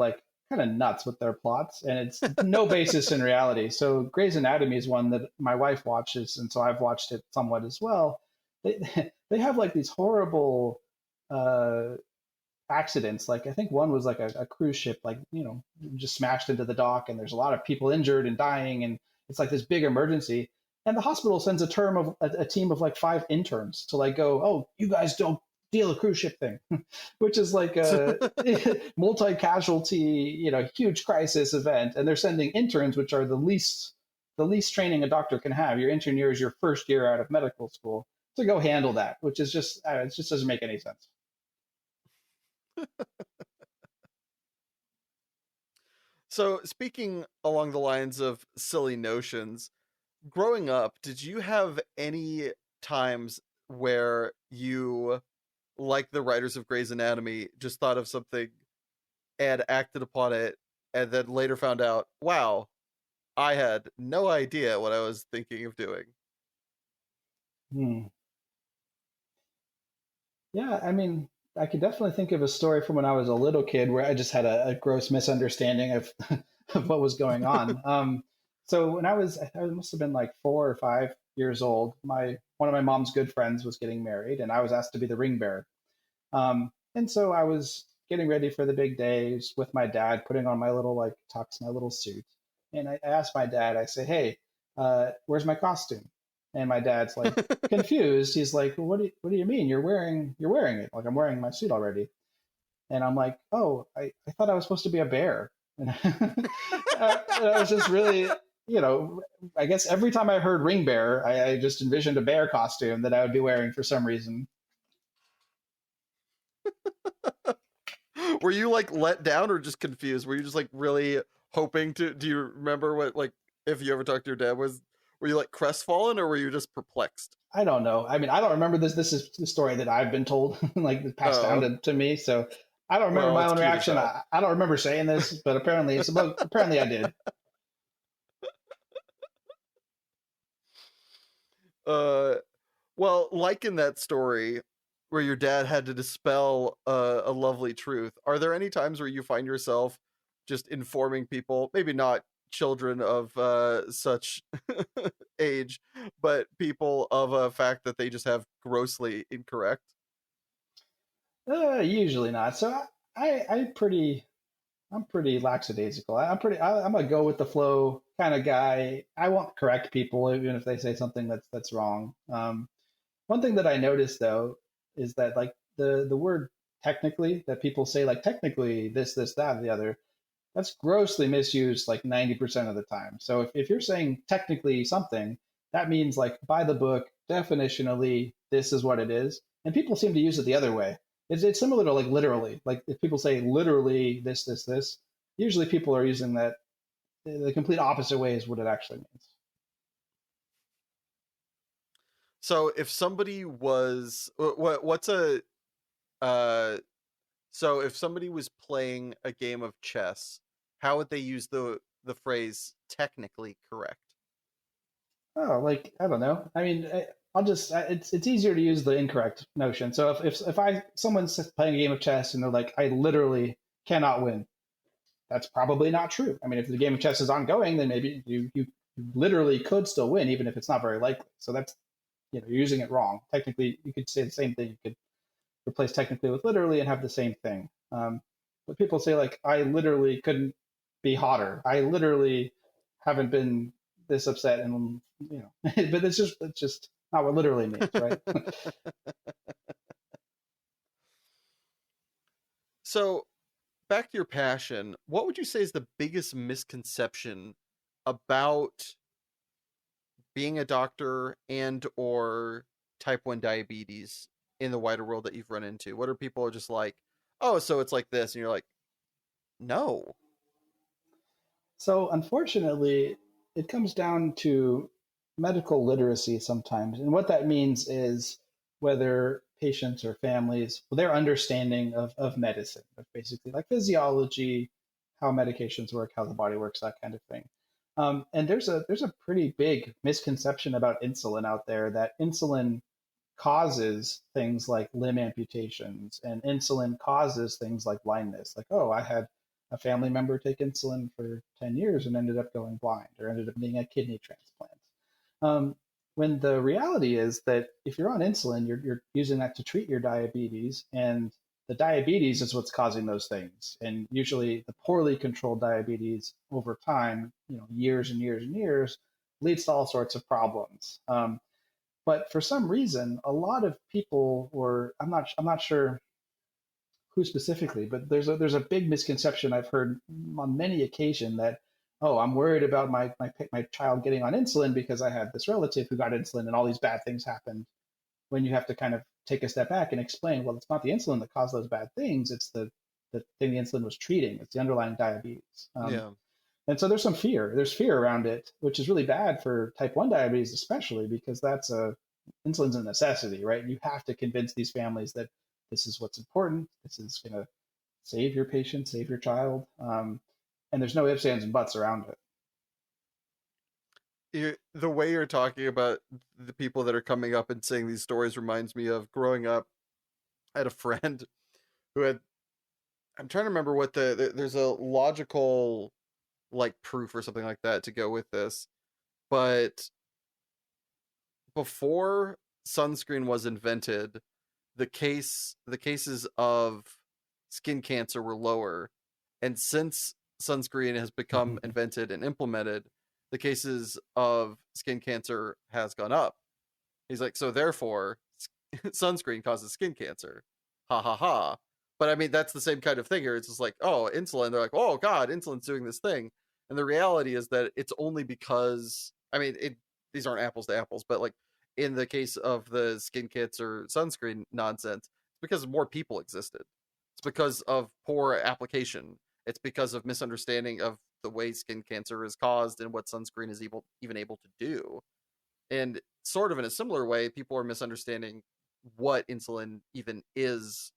nuts with their plots, and it's no basis in reality. So Grey's Anatomy is one that my wife watches, and so I've watched it somewhat as well. They they have like these horrible uh, accidents. Like I think one was like a cruise ship, like just smashed into the dock, and there's a lot of people injured and dying, and it's like this big emergency. And the hospital sends a team of like 5 interns to like go, oh, you guys don't deal a cruise ship thing, which is like a multi-casualty, huge crisis event. And they're sending interns, which are the least training a doctor can have. Your intern year is your first year out of medical school to go handle that, which is just, it just doesn't make any sense. So, speaking along the lines of silly notions, growing up, did you have any times where you, like the writers of Grey's Anatomy, just thought of something and acted upon it, and then later found out, wow, I had no idea what I was thinking of doing? Hmm. Yeah, I mean, I could definitely think of a story from when I was a little kid where I just had a gross misunderstanding of of what was going on. So when I must have been like 4 or 5 years old. My one of my mom's good friends was getting married, and I was asked to be the ring bearer. And so I was getting ready for the big days with my dad, putting on my little like tux, my little suit, and I asked my dad. I say, "Hey, where's my costume?" And my dad's like confused. He's like, what do you mean? You're wearing it. Like I'm wearing my suit already. And I'm like, oh, I thought I was supposed to be a bear. And I was just really, I guess every time I heard ring bearer, I just envisioned a bear costume that I would be wearing for some reason. Were you like let down or just confused? Were you just like really hoping to? Do you remember what, like, if you ever talked to your dad, were you like crestfallen or were you just perplexed? I don't know. I mean, I don't remember this. This is the story that I've been told, like passed down Oh, to me. So I don't remember well, my it's own cute as reaction. hell. I don't remember saying this, but apparently I did. Uh, well, like in that story where your dad had to dispel a lovely truth, are there any times where you find yourself just informing people, maybe not children of such age, but people of a fact that they just have grossly incorrect? Usually not. So I'm pretty lackadaisical. I'm a go with the flow kind of guy. I won't correct people even if they say something that's wrong. One thing that I noticed though is that like the word technically that people say like technically this that and the other, that's grossly misused like 90% of the time. So if you're saying technically something, that means like by the book, definitionally, this is what it is. And people seem to use it the other way. It's similar to like literally. Like if people say literally this, usually people are using that the complete opposite way is what it actually means. So if somebody was what's a uh so if somebody was playing a game of chess, how would they use the phrase technically correct? Oh, like I don't know. I mean, I'll just it's easier to use the incorrect notion. So if I someone's playing a game of chess and they're like, I literally cannot win, that's probably not true. I mean, if the game of chess is ongoing, then maybe you literally could still win, even if it's not very likely. So that's you're using it wrong. Technically, you could say the same thing. You could replace technically with literally and have the same thing. But people say like, I literally couldn't be hotter. I literally haven't been this upset and but it's just not what literally means, right? So, back to your passion, what would you say is the biggest misconception about being a doctor and or type 1 diabetes in the wider world that you've run into? What are people just like, oh, so it's like this, and you're like, no. So unfortunately, it comes down to medical literacy sometimes. And what that means is whether patients or families, well, their understanding of medicine, of basically like physiology, how medications work, how the body works, that kind of thing. And there's a pretty big misconception about insulin out there, that insulin causes things like limb amputations, and insulin causes things like blindness. Like, oh, I had a family member take insulin for 10 years and ended up going blind or ended up needing a kidney transplant. Um, when the reality is that if you're on insulin, you're using that to treat your diabetes, and the diabetes is what's causing those things. And usually the poorly controlled diabetes over time, years and years and years, leads to all sorts of problems. But for some reason, a lot of people, or I'm not sure who specifically, but there's a big misconception I've heard on many occasions that, oh, I'm worried about my child getting on insulin because I had this relative who got insulin and all these bad things happened. When you have to kind of take a step back and explain, well, it's not the insulin that caused those bad things; it's the thing the insulin was treating. It's the underlying diabetes. Yeah. And so there's some fear. There's fear around it, which is really bad for type 1 diabetes, especially because insulin's a necessity, right? You have to convince these families that this is what's important. This is going to save your patient, save your child. And there's no ifs, ands, and buts around it. The way you're talking about the people that are coming up and saying these stories reminds me of growing up. I had a friend who had, I'm trying to remember what there's a logical like proof or something like that to go with this, but before sunscreen was invented, the cases of skin cancer were lower, and since sunscreen has become invented and implemented, the cases of skin cancer has gone up. He's like, so therefore sunscreen causes skin cancer. Ha ha ha. But I mean, that's the same kind of thing here. It's just like, oh, insulin. They're like, oh God, insulin's doing this thing. And the reality is that it's only because, I mean, these aren't apples to apples, but like in the case of the skin cancer sunscreen nonsense, it's because more people existed. It's because of poor application. It's because of misunderstanding of the way skin cancer is caused and what sunscreen is even able to do. And sort of in a similar way, people are misunderstanding what insulin even is,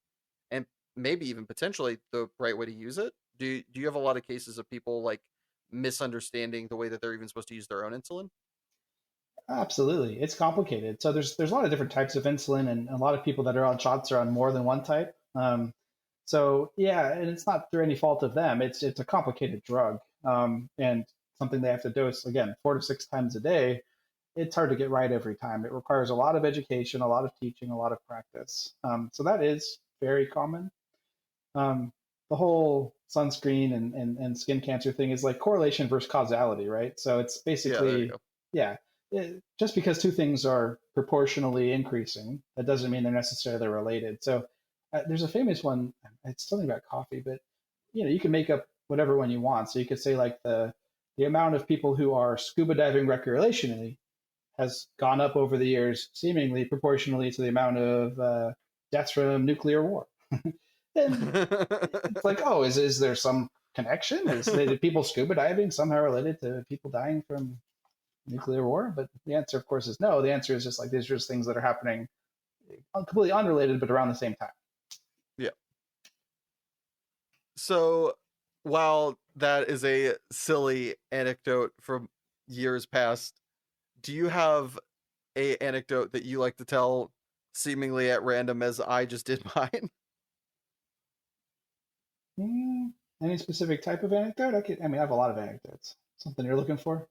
and maybe even potentially the right way to use it. Do you have a lot of cases of people like misunderstanding the way that they're even supposed to use their own insulin? Absolutely. It's complicated. So there's a lot of different types of insulin, and a lot of people that are on shots are on more than one type. So yeah, and it's not through any fault of them. It's a complicated drug, and something they have to dose again 4 to 6 times a day. It's hard to get right every time. It requires a lot of education, a lot of teaching, a lot of practice. So that is very common. The whole sunscreen and skin cancer thing is like correlation versus causality, right? So it's Yeah, there you basically, go. yeah, just because two things are proportionally increasing, that doesn't mean they're necessarily related. So there's a famous one. It's something about coffee, but you can make up whatever one you want. So you could say like the amount of people who are scuba diving recreationally has gone up over the years, seemingly proportionally to the amount of deaths from nuclear war. And it's like, oh, is there some connection? Is people scuba diving somehow related to people dying from nuclear war? But the answer, of course, is no. The answer is just like these are just things that are happening completely unrelated, but around the same time. Yeah. So while that is a silly anecdote from years past, do you have a anecdote that you like to tell seemingly at random as I just did mine? Any specific type of anecdote? I have a lot of anecdotes. Something you're looking for?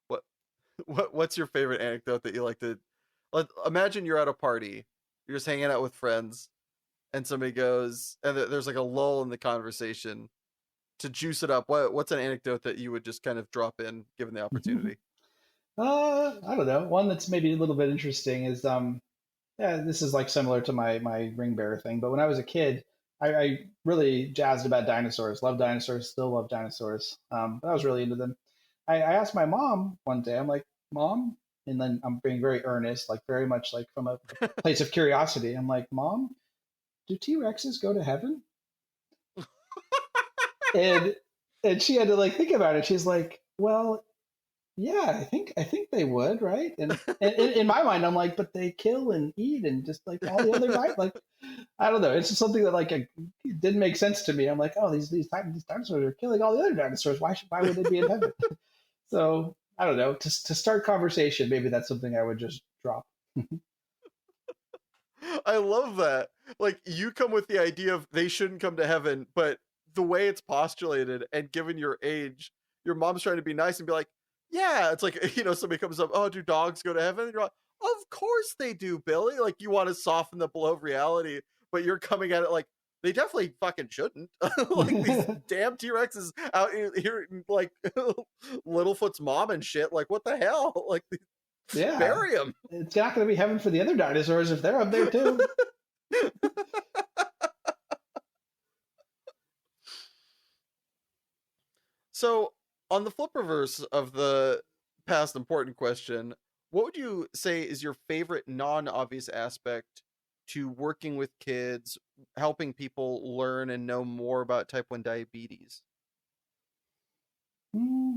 What what's your favorite anecdote that you like to imagine you're at a party, you're just hanging out with friends, and somebody goes and there's like a lull in the conversation to juice it up, what's an anecdote that you would just kind of drop in given the opportunity? I don't know. One that's maybe a little bit interesting is yeah, this is like similar to my ring bearer thing. But when I was a kid, I really jazzed about dinosaurs. Loved dinosaurs. Still love dinosaurs. But I was really into them. I asked my mom one day. I'm like, Mom, and then I'm being very earnest, like very much like from a place of curiosity. I'm like, Mom, do T-Rexes go to heaven? And she had to like think about it. She's like, well, yeah, I think they would, right? And in my mind, I'm like, but they kill and eat and just like all the other like I don't know. It's just something that like it didn't make sense to me. I'm like, oh, these dinosaurs are killing all the other dinosaurs. Why would they be in heaven? So I don't know. To start conversation, maybe that's something I would just drop. I love that. Like, you come with the idea of they shouldn't come to heaven, but the way it's postulated and given your age, your mom's trying to be nice and be like, yeah, it's like, somebody comes up, oh, do dogs go to heaven? And you're like, of course they do, Billy. Like, you want to soften the blow of reality, but you're coming at it like, they definitely fucking shouldn't. Like, these damn T-Rexes out here, like, Littlefoot's mom and shit. Like, what the hell? Like, Yeah, bury them. it's not going to be heaven for the other dinosaurs if they're up there too. So, on the flip reverse of the past important question, what would you say is your favorite non-obvious aspect to working with kids, helping people learn and know more about type 1 diabetes? Hmm.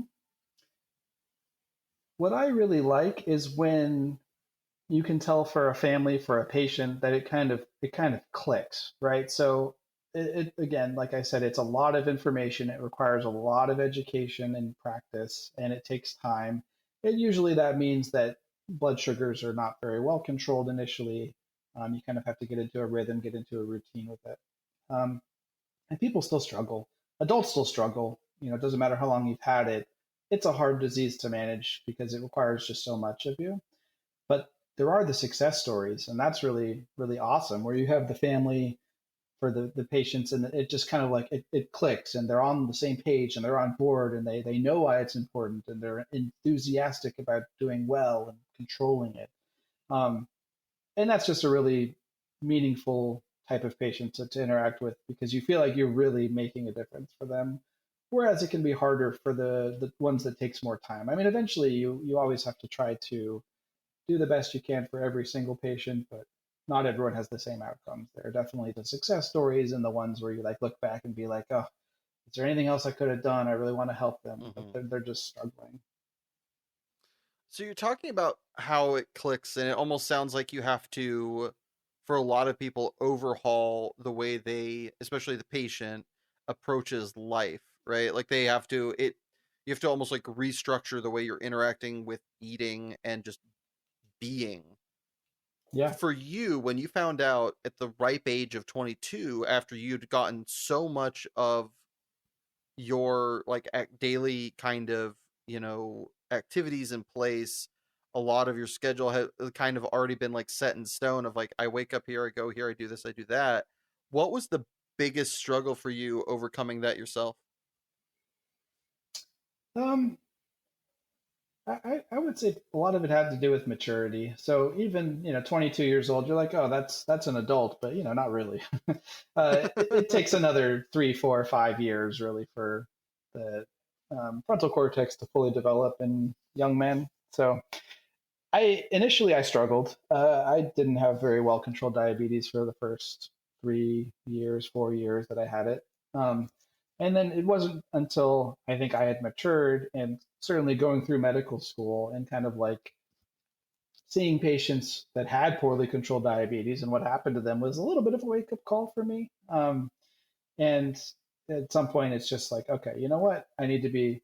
What I really like is when you can tell for a family, for a patient, that it kind of clicks, right? So it again, like I said, it's a lot of information. It requires a lot of education and practice, and it takes time. And usually that means that blood sugars are not very well controlled initially. You kind of have to get into a rhythm, get into a routine with it. Um, and people still struggle. Adults still struggle. It doesn't matter how long you've had it. It's a hard disease to manage because it requires just so much of you. But there are the success stories, and that's really, really awesome, where you have the family for the patients, and it just kind of like it clicks, and they're on the same page, and they're on board, and they know why it's important, and they're enthusiastic about doing well and controlling it. Um, and that's just a really meaningful type of patient to interact with because you feel like you're really making a difference for them. Whereas it can be harder for the ones that takes more time. I mean, eventually you always have to try to do the best you can for every single patient, but not everyone has the same outcomes. There are definitely the success stories and the ones where you like look back and be like, oh, is there anything else I could have done? I really want to help them, but Hmm. they're just struggling. So you're talking about how it clicks, and it almost sounds like you have to, for a lot of people, overhaul the way they, especially the patient, approaches life, right? Like you have to almost like restructure the way you're interacting with eating and just being. Yeah. For you, when you found out at the ripe age of 22, after you'd gotten so much of your like daily kind of activities in place, a lot of your schedule had kind of already been like set in stone of like, I wake up here, I go here, I do this, I do that. What was the biggest struggle for you overcoming that yourself? Um, I would say a lot of it had to do with maturity. So even 22 years old, you're like, oh, that's an adult, but not really. It takes another 3, 4, 5 years really for the frontal cortex to fully develop in young men. So I struggled. I didn't have very well controlled diabetes for the first 3 years, 4 years that I had it. Um, and then it wasn't until I think I had matured and certainly going through medical school and kind of like seeing patients that had poorly controlled diabetes and what happened to them was a little bit of a wake up call for me. And at some point, it's just like, okay, you know what? I need to be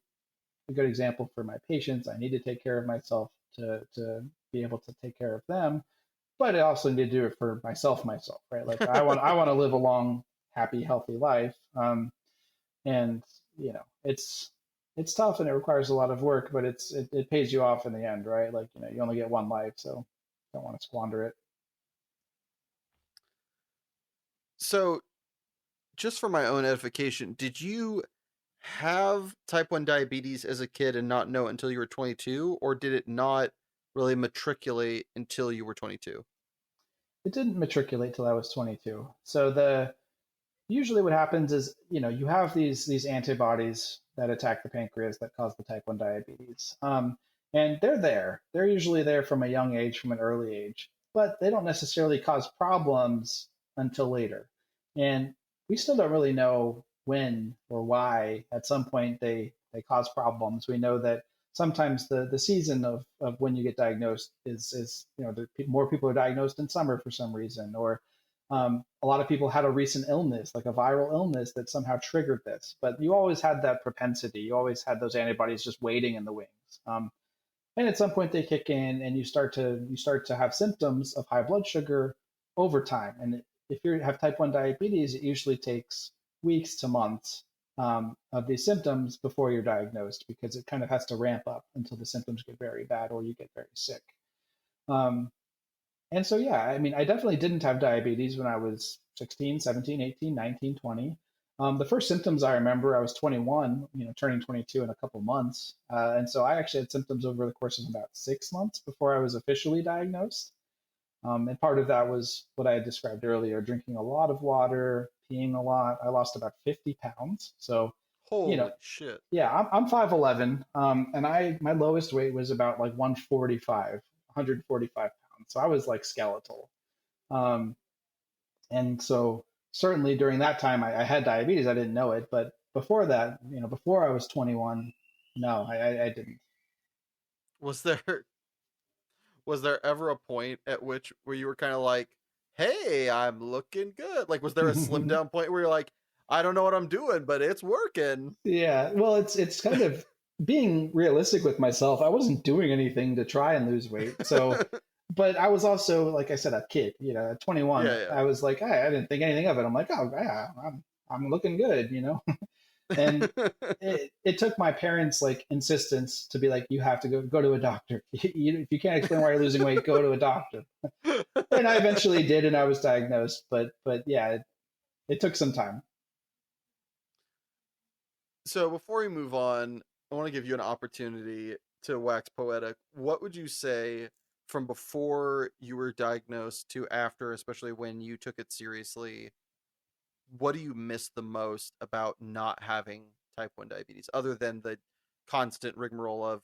a good example for my patients. I need to take care of myself to be able to take care of them. But I also need to do it for myself, right? Like I want to live a long, happy, healthy life. And it's tough and it requires a lot of work, but it pays you off in the end, right? Like you only get one life, so don't want to squander it. So, just for my own edification, did you have type 1 diabetes as a kid and not know it until you were 22, or did it not really matriculate until you were 22? It didn't matriculate till I was 22. So the usually what happens is, you have these antibodies that attack the pancreas that cause the type 1 diabetes. And they're there. They're usually there from a young age, from an early age, but they don't necessarily cause problems until later. And we still don't really know when or why at some point they cause problems. We know that sometimes the season of when you get diagnosed is more people are diagnosed in summer for some reason, or a lot of people had a recent illness, like a viral illness, that somehow triggered this. But you always had that propensity. You always had those antibodies just waiting in the wings. And at some point they kick in, and you start to have symptoms of high blood sugar over time. And if you have type 1 diabetes, it usually takes weeks to months of these symptoms before you're diagnosed, because it kind of has to ramp up until the symptoms get very bad or you get very sick. Um, and so, yeah, I mean, I definitely didn't have diabetes when I was 16, 17, 18, 19, 20. The first symptoms I remember, I was 21, turning 22 in a couple months. And so I actually had symptoms over the course of about 6 months before I was officially diagnosed. And part of that was what I had described earlier, drinking a lot of water, peeing a lot. I lost about 50 pounds. So, you know, Holy shit. yeah, I'm 5'11", and my lowest weight was about like 145 pounds. So I was like skeletal. Um, and so certainly during that time, I had diabetes. I didn't know it, but before that, before I was 21, no, I didn't. Was there was there ever a point at which where you were kind of like, "Hey, I'm looking good." Like was there a slim down point where you're like, "I don't know what I'm doing, but it's working." Yeah, well, it's kind of being realistic with myself. I wasn't doing anything to try and lose weight. So, but I was also, like I said, a kid. At 21, Yeah, I was like, I didn't think anything of it. I'm like, oh yeah, I'm looking good. And yeah. it took my parents' like insistence to be like, you have to go to a doctor. If you can't explain why you're losing weight, go to a doctor. And I eventually did, and I was diagnosed. But yeah, it took some time. So before we move on, I want to give you an opportunity to wax poetic. What would you say from before you were diagnosed to after, especially when you took it seriously? What do you miss the most about not having type 1 diabetes, other than the constant rigmarole of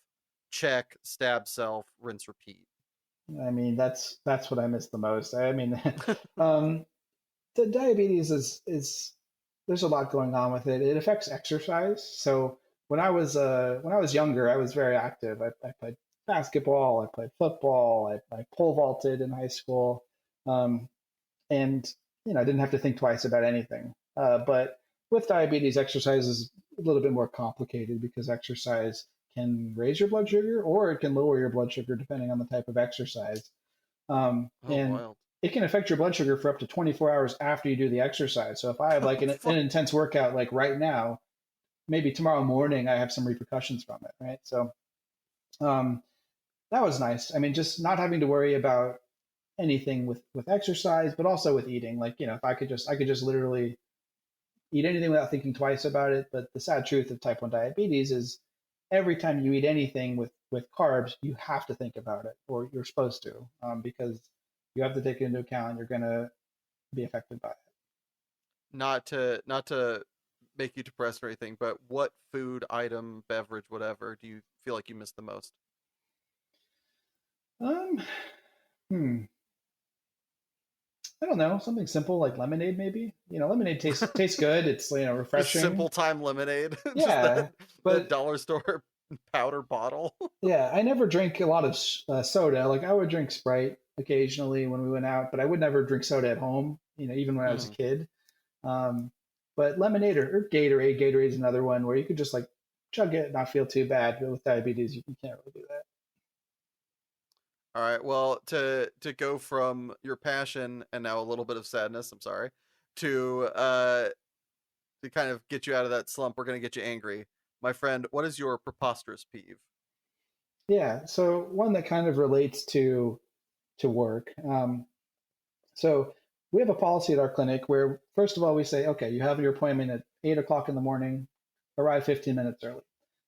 check, stab self, rinse, repeat? I mean, that's what I miss the most. I mean, um, the diabetes is there's a lot going on with it. It affects exercise. So when I was younger, I was very active. I played basketball, I played football, I pole vaulted in high school, um, and I didn't have to think twice about anything. But with diabetes, exercise is a little bit more complicated because exercise can raise your blood sugar or it can lower your blood sugar depending on the type of exercise. Oh, And wild. it can affect your blood sugar for up to 24 hours after you do the exercise. So if I have like Oh, an fuck. intense workout, like right now, maybe tomorrow morning, I have some repercussions from it. Right. So um, that was nice. I mean, just not having to worry about anything with exercise, but also with eating. Like, if I could just literally eat anything without thinking twice about it. But the sad truth of type 1 diabetes is every time you eat anything with carbs, you have to think about it, or you're supposed to, because you have to take it into account. You're going to be affected by it. Not to make you depressed or anything, but what food item, beverage, whatever, do you feel like you miss the most? Um, hmm. I don't know. Something simple like lemonade, maybe. Lemonade tastes good. It's Just refreshing. simple time lemonade, just Yeah, that but dollar store powder bottle. yeah, I never drank a lot of soda. Like I would drink Sprite occasionally when we went out, but I would never drink soda at home. Even when I was a Mhm. kid. Um, but lemonade or Gatorade. Gatorade is another one where you could just like chug it, and not feel too bad. But with diabetes, you can't really do that. All right. Well, to go from your passion and now a little bit of sadness, I'm sorry, to kind of get you out of that slump, we're gonna get you angry. My friend, what is your preposterous peeve? Yeah. So one that kind of relates to work. So we have a policy at our clinic where, first of all, we say, okay, you have your appointment at 8 o'clock in the morning. arrive 15 minutes early.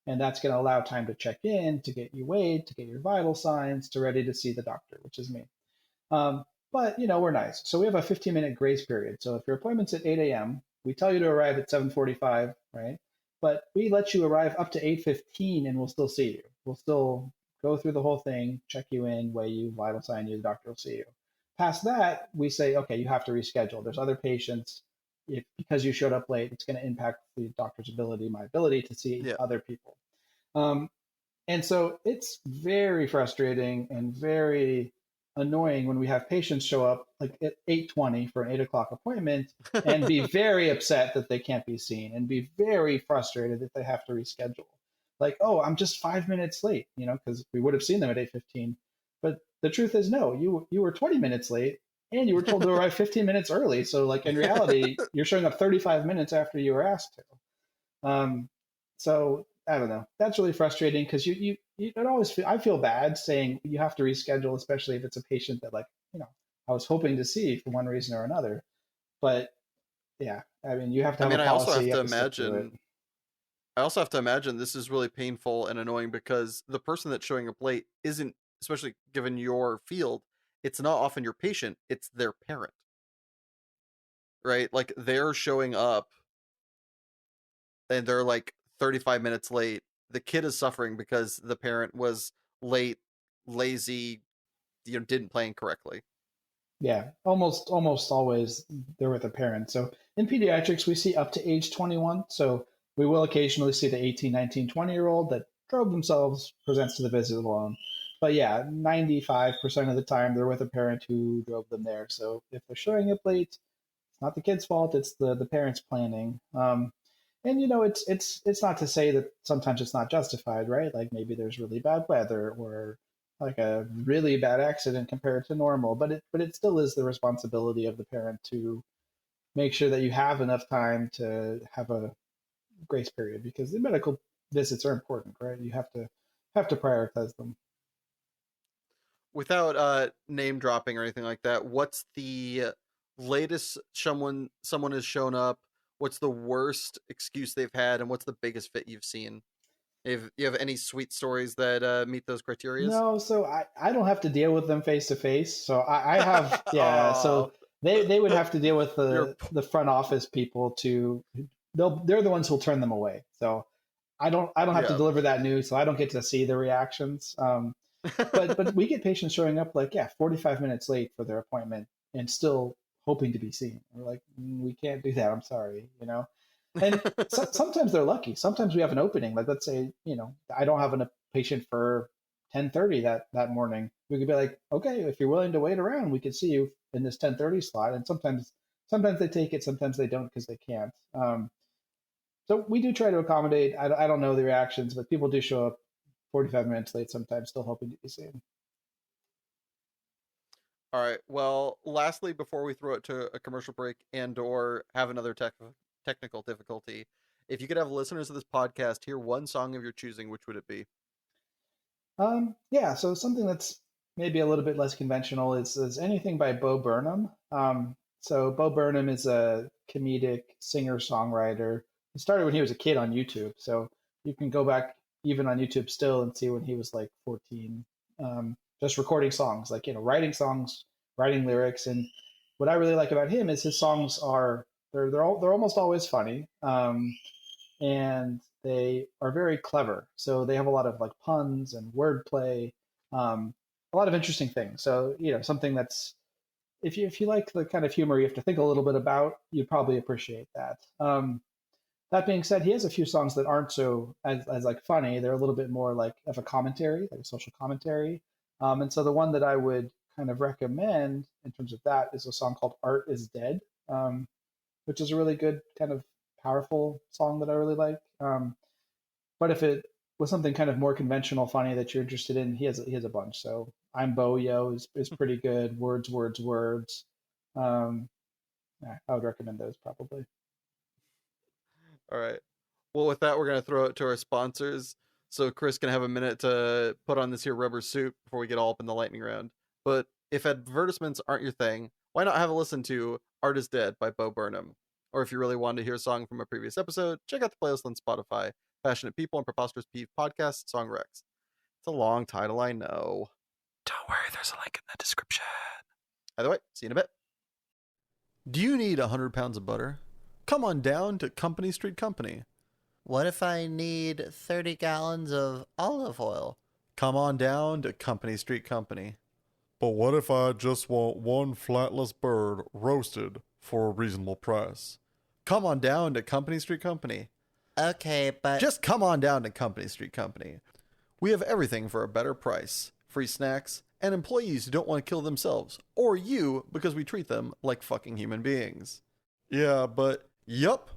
And that's going to allow time to check in, to get you weighed, to get your vital signs, to ready to see the doctor, which is me. But we're nice. So we have a 15-minute grace period. So if your appointment's at 8 a.m., we tell you to arrive at 7:45, right? But we let you arrive up to 8:15 and we'll still see you. We'll still go through the whole thing, check you in, weigh you, vital sign you, the doctor will see you. Past that, we say, okay, you have to reschedule. There's other patients. Because you showed up late, it's going to impact the doctor's ability, my ability to see other people. And so it's very frustrating and very annoying when we have patients show up like at 8:20 for an 8 o'clock appointment and be very upset that they can't be seen and be very frustrated that they have to reschedule. Like, oh, I'm just 5 minutes late, because we would have seen them at 8:15. But the truth is, no, you were 20 minutes late and you were told to arrive 15 minutes early. So like in reality, you're showing up 35 minutes after you were asked to. So I don't know. That's really frustrating because you always I feel bad saying you have to reschedule, especially if it's a patient that I was hoping to see for one reason or another. But yeah, I mean, you have to have a policy. I also have to imagine this is really painful and annoying because the person that's showing up late isn't, especially given your field, it's not often your patient, it's their parent. Right? Like they're showing up and they're like 35 minutes late. The kid is suffering because the parent was late, lazy, didn't plan correctly. Yeah, almost always they're with a parent. So in pediatrics, we see up to age 21. So we will occasionally see the 18, 19, 20-year-old that drove themselves, presents to the visit alone. But yeah, 95% of the time they're with a parent who drove them there. So if they're showing up late, it's not the kid's fault, it's the parents planning. And it's not to say that sometimes it's not justified, right? Like maybe there's really bad weather or like a really bad accident compared to normal, but it still is the responsibility of the parent to make sure that you have enough time to have a grace period because the medical visits are important, right? You have to prioritize them. Without name dropping or anything like that, what's the latest someone has shown up? What's the worst excuse they've had, and what's the biggest fit you've seen? If you have any sweet stories that meet those criteria? No, so I don't have to deal with them face to face. So I have so they would have to deal with the front office people they're the ones who'll turn them away. So I don't have to deliver that news, so I don't get to see the reactions. But we get patients showing up 45 minutes late for their appointment and still hoping to be seen. We're like, we can't do that. I'm sorry, And sometimes they're lucky. Sometimes we have an opening. Like let's say, I don't have a patient for 10:30 that morning. We could be like, okay, if you're willing to wait around, we could see you in this 10:30 slot. And sometimes they take it, sometimes they don't because they can't. So we do try to accommodate. I don't know the reactions, but people do show up 45 minutes late sometimes, still hoping to be seen. All right. Well, lastly, before we throw it to a commercial break and or have another technical difficulty, if you could have listeners of this podcast hear one song of your choosing, which would it be? Yeah, so something that's maybe a little bit less conventional is anything by Bo Burnham. So Bo Burnham is a comedic singer-songwriter. He started when he was a kid on YouTube, so you can go back even on YouTube still and see when he was like 14, just recording songs, like writing songs, writing lyrics. And what I really like about him is his songs are they're almost always funny, and they are very clever. So they have a lot of like puns and wordplay, a lot of interesting things. So something that's if you like the kind of humor you have to think a little bit about, you probably appreciate that. That being said, he has a few songs that aren't so as like funny. They're a little bit more like of a commentary, like a social commentary. And so the one that I would kind of recommend in terms of that is a song called "Art Is Dead," which is a really good kind of powerful song that I really like. But if it was something kind of more conventional, funny that you're interested in, he has a bunch. So "I'm Bo-Yo" is pretty good. "Words, Words, Words." Yeah, I would recommend those probably. All right. Well, with that, we're going to throw it to our sponsors. So Chris can have a minute to put on this here rubber suit before we get all up in the lightning round. But if advertisements aren't your thing, why not have a listen to "Art Is Dead" by Bo Burnham? Or if you really wanted to hear a song from a previous episode, check out the playlist on Spotify. Passionate People and Preposterous Peeve Podcast, Song Rex. It's a long title, I know. Don't worry, there's a link in the description. Either way, see you in a bit. Do you need 100 pounds of butter? Come on down to Company Street Company. What if I need 30 gallons of olive oil? Come on down to Company Street Company. But what if I just want one flatless bird roasted for a reasonable price? Come on down to Company Street Company. Okay, but... Just come on down to Company Street Company. We have everything for a better price, free snacks, and employees who don't want to kill themselves, or you, because we treat them like fucking human beings. Yeah, but, yup.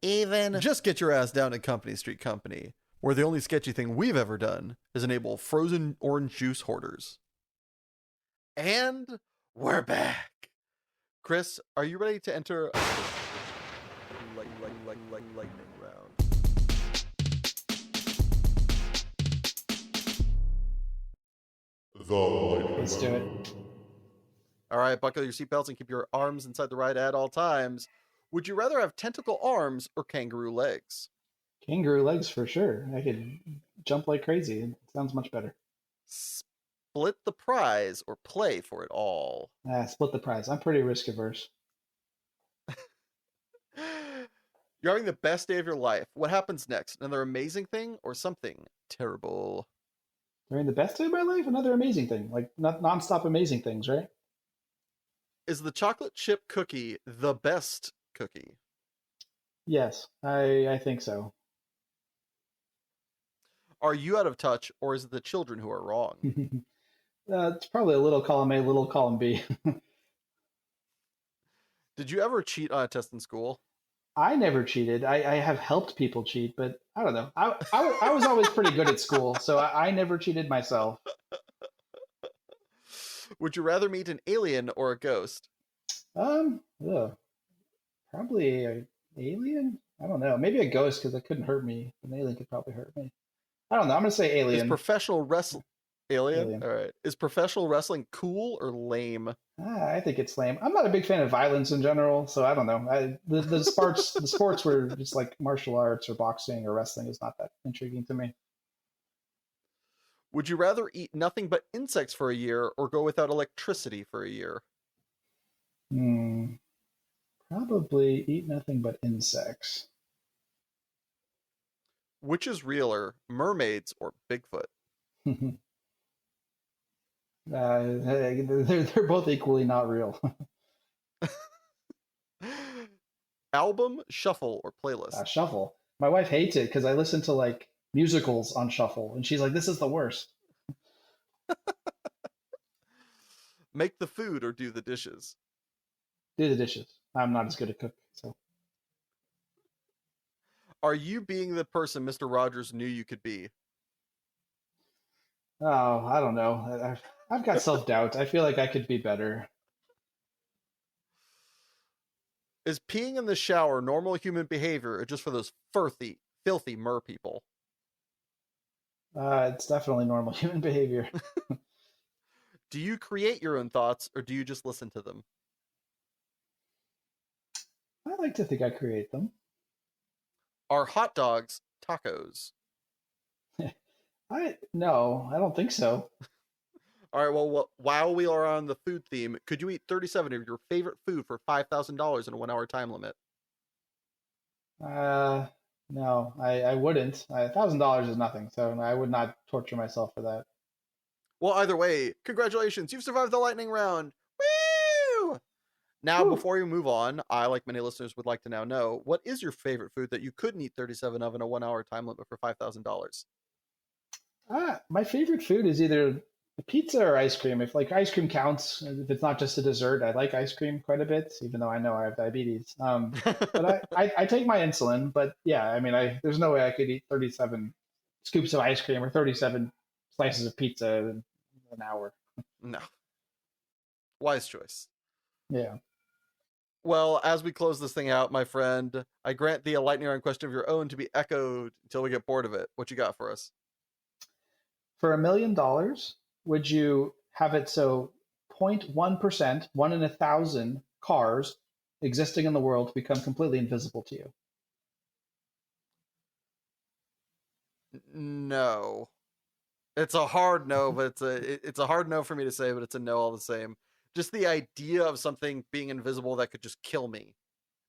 Even... Just get your ass down to Company Street Company, where the only sketchy thing we've ever done is enable frozen orange juice hoarders. And we're back. Chris, are you ready to enter lightning round? Let's do it. All right, buckle your seatbelts and keep your arms inside the ride at all times. Would you rather have tentacle arms or kangaroo legs? Kangaroo legs for sure. I could jump like crazy. It sounds much better. Split the prize or play for it all? Split the prize. I'm pretty risk averse. You're having the best day of your life. What happens next? Another amazing thing or something terrible? During the best day of my life, another amazing thing. Like non-stop amazing things, right? Is the chocolate chip cookie the best cookie? Yes, I think so. Are you out of touch, or is it the children who are wrong? It's probably a little column A, little column B. Did you ever cheat on a test in school? I never cheated. I have helped people cheat, but I don't know. I was always pretty good at school, so I never cheated myself. Would you rather meet an alien or a ghost? Probably an alien. I don't know. Maybe a ghost because it couldn't hurt me. An alien could probably hurt me. I don't know. I'm gonna say alien. Is professional wrestling alien? Alien. All right. Is professional wrestling cool or lame? I think it's lame. I'm not a big fan of violence in general, so I don't know. The sports were just like martial arts or boxing or wrestling is not that intriguing to me. Would you rather eat nothing but insects for a year or go without electricity for a year? Probably eat nothing but insects. Which is realer, mermaids or Bigfoot? They're both equally not real. Album, shuffle, or playlist? Shuffle. My wife hates it because I listen to like musicals on shuffle, and she's like, "This is the worst." Make the food or do the dishes? Do the dishes. I'm not as good at cooking, so. Are you being the person Mr. Rogers knew you could be? Oh, I don't know. I've got self-doubt. I feel like I could be better. Is peeing in the shower normal human behavior or just for those filthy mer people? It's definitely normal human behavior. Do you create your own thoughts or do you just listen to them? I like to think I create them. Are hot dogs tacos? No, I don't think so. All right, well, while we are on the food theme, could you eat 37 of your favorite food for $5,000 in a 1-hour time limit? No, I wouldn't. $1,000 is nothing, so I would not torture myself for that. Well, either way, congratulations, you've survived the lightning round. Woo! Now, before we move on, I, like many listeners, would like to now know, what is your favorite food that you couldn't eat 37 of in a 1-hour time limit for $5,000? My favorite food is either pizza or ice cream. If like ice cream counts, if it's not just a dessert, I like ice cream quite a bit, even though I know I have diabetes. But I take my insulin. But yeah, I mean, there's no way I could eat 37 scoops of ice cream or 37 slices of pizza in an hour. No. Wise choice. Yeah. Well, as we close this thing out, my friend, I grant thee a lightning round question of your own to be echoed until we get bored of it. What you got for us? For $1 million, would you have it so 0.1%, 1 in 1,000 cars existing in the world become completely invisible to you? No. It's a hard no, but it's a hard no for me to say, but it's a no all the same. Just the idea of something being invisible that could just kill me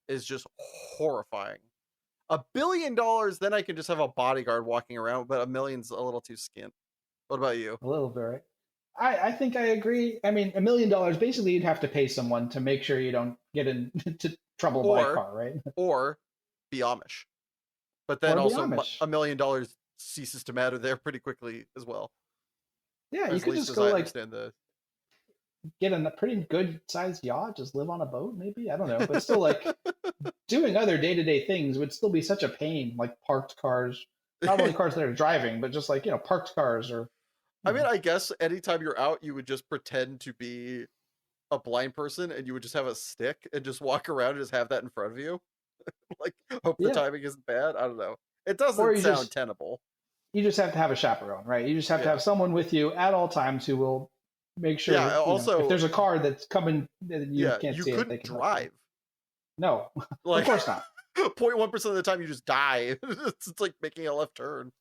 is just horrifying. $1 billion, then I can just have a bodyguard walking around, but $1 million's a little too skint. What about you? A little bit, right? I think I agree. I mean, $1 million, basically you'd have to pay someone to make sure you don't get into trouble by a car, right? Or be Amish. But then Or be also Amish. $1 million ceases to matter there pretty quickly as well. Yeah, Or you at could least just as go I like understand the get in a pretty good sized yacht, just live on a boat, maybe. I don't know, but still, like doing other day to day things would still be such a pain, like parked cars, not only cars that are driving, but just like parked cars or. I mean, I guess anytime you're out, you would just pretend to be a blind person and you would just have a stick and just walk around and just have that in front of you. Like, hope the Yeah, timing isn't bad. I don't know. It or doesn't sound tenable. you just have to have a chaperone, right? You just have to Yeah. have someone with you at all times who will make sure. Yeah, also- if there's a car that's coming, that you Yeah, can't you see it. They couldn't can help you. drive. No, Like, of course not. 0.1% of the time you just die. It's like making a left turn.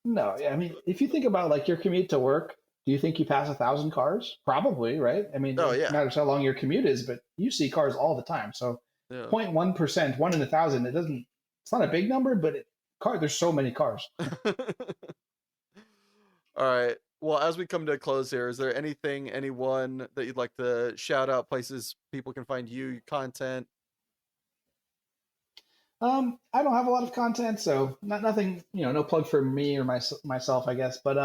No, yeah, I mean, if you think about like your commute to work, do you think you pass 1,000 cars? Probably, right? I mean, Oh, it yeah. matters how long your commute is, but you see cars all the time. So Yeah. 0.1%, 1 in 1,000, it's not a big number, but there's so many cars. All right. Well, as we come to a close here, is there anyone that you'd like to shout out, places people can find you, content? I don't have a lot of content, so nothing, no plug for me or myself, I guess. But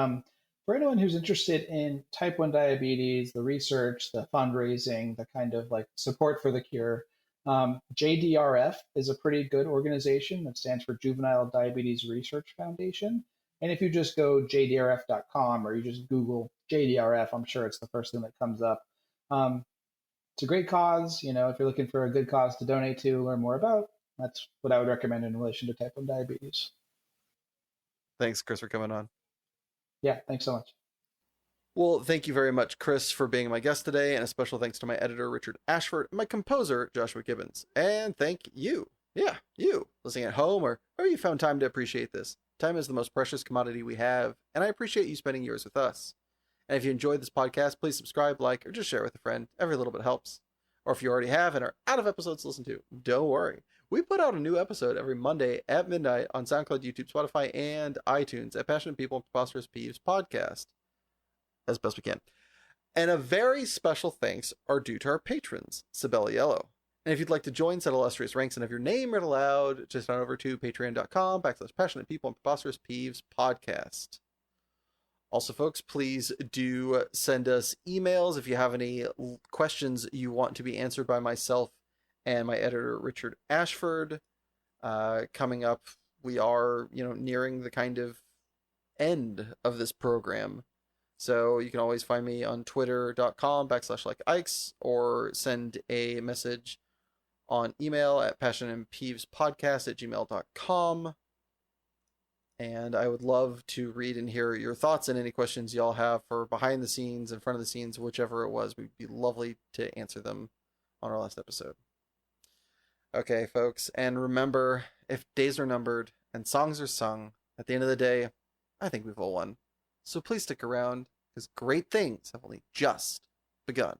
for anyone who's interested in type 1 diabetes, the research, the fundraising, the kind of like support for the cure, JDRF is a pretty good organization that stands for Juvenile Diabetes Research Foundation. And if you just go jdrf.com or you just Google JDRF, I'm sure it's the first thing that comes up. It's a great cause. If you're looking for a good cause to donate to, learn more about, that's what I would recommend in relation to type 1 diabetes. Thanks, Chris, for coming on. Yeah, thanks so much. Well, thank you very much, Chris, for being my guest today, and a special thanks to my editor, Richard Ashford, and my composer, Joshua Gibbons. And thank you, you, listening at home, or you found time to appreciate this. Time is the most precious commodity we have, and I appreciate you spending yours with us. And if you enjoyed this podcast, please subscribe, like, or just share with a friend. Every little bit helps. Or if you already have and are out of episodes to listen to, don't worry. We put out a new episode every Monday at midnight on Soundcloud, YouTube, Spotify, and iTunes at Passionate People and Preposterous Peeves Podcast. As best we can. And a very special thanks are due to our patrons, Sibella Yellow. And if you'd like to join said illustrious ranks and have your name read aloud, just head over to patreon.com/Passionate People and Preposterous Peeves Podcast. Also, folks, please do send us emails if you have any questions you want to be answered by myself and my editor, Richard Ashford. Coming up, we are, nearing the kind of end of this program. So you can always find me on twitter.com/likeikes or send a message on email at passionandpeevespodcast@gmail.com. And I would love to read and hear your thoughts and any questions y'all have for behind the scenes, in front of the scenes, whichever it was. We'd be lovely to answer them on our last episode. Okay, folks, and remember, if days are numbered and songs are sung, at the end of the day, I think we've all won. So please stick around, because great things have only just begun.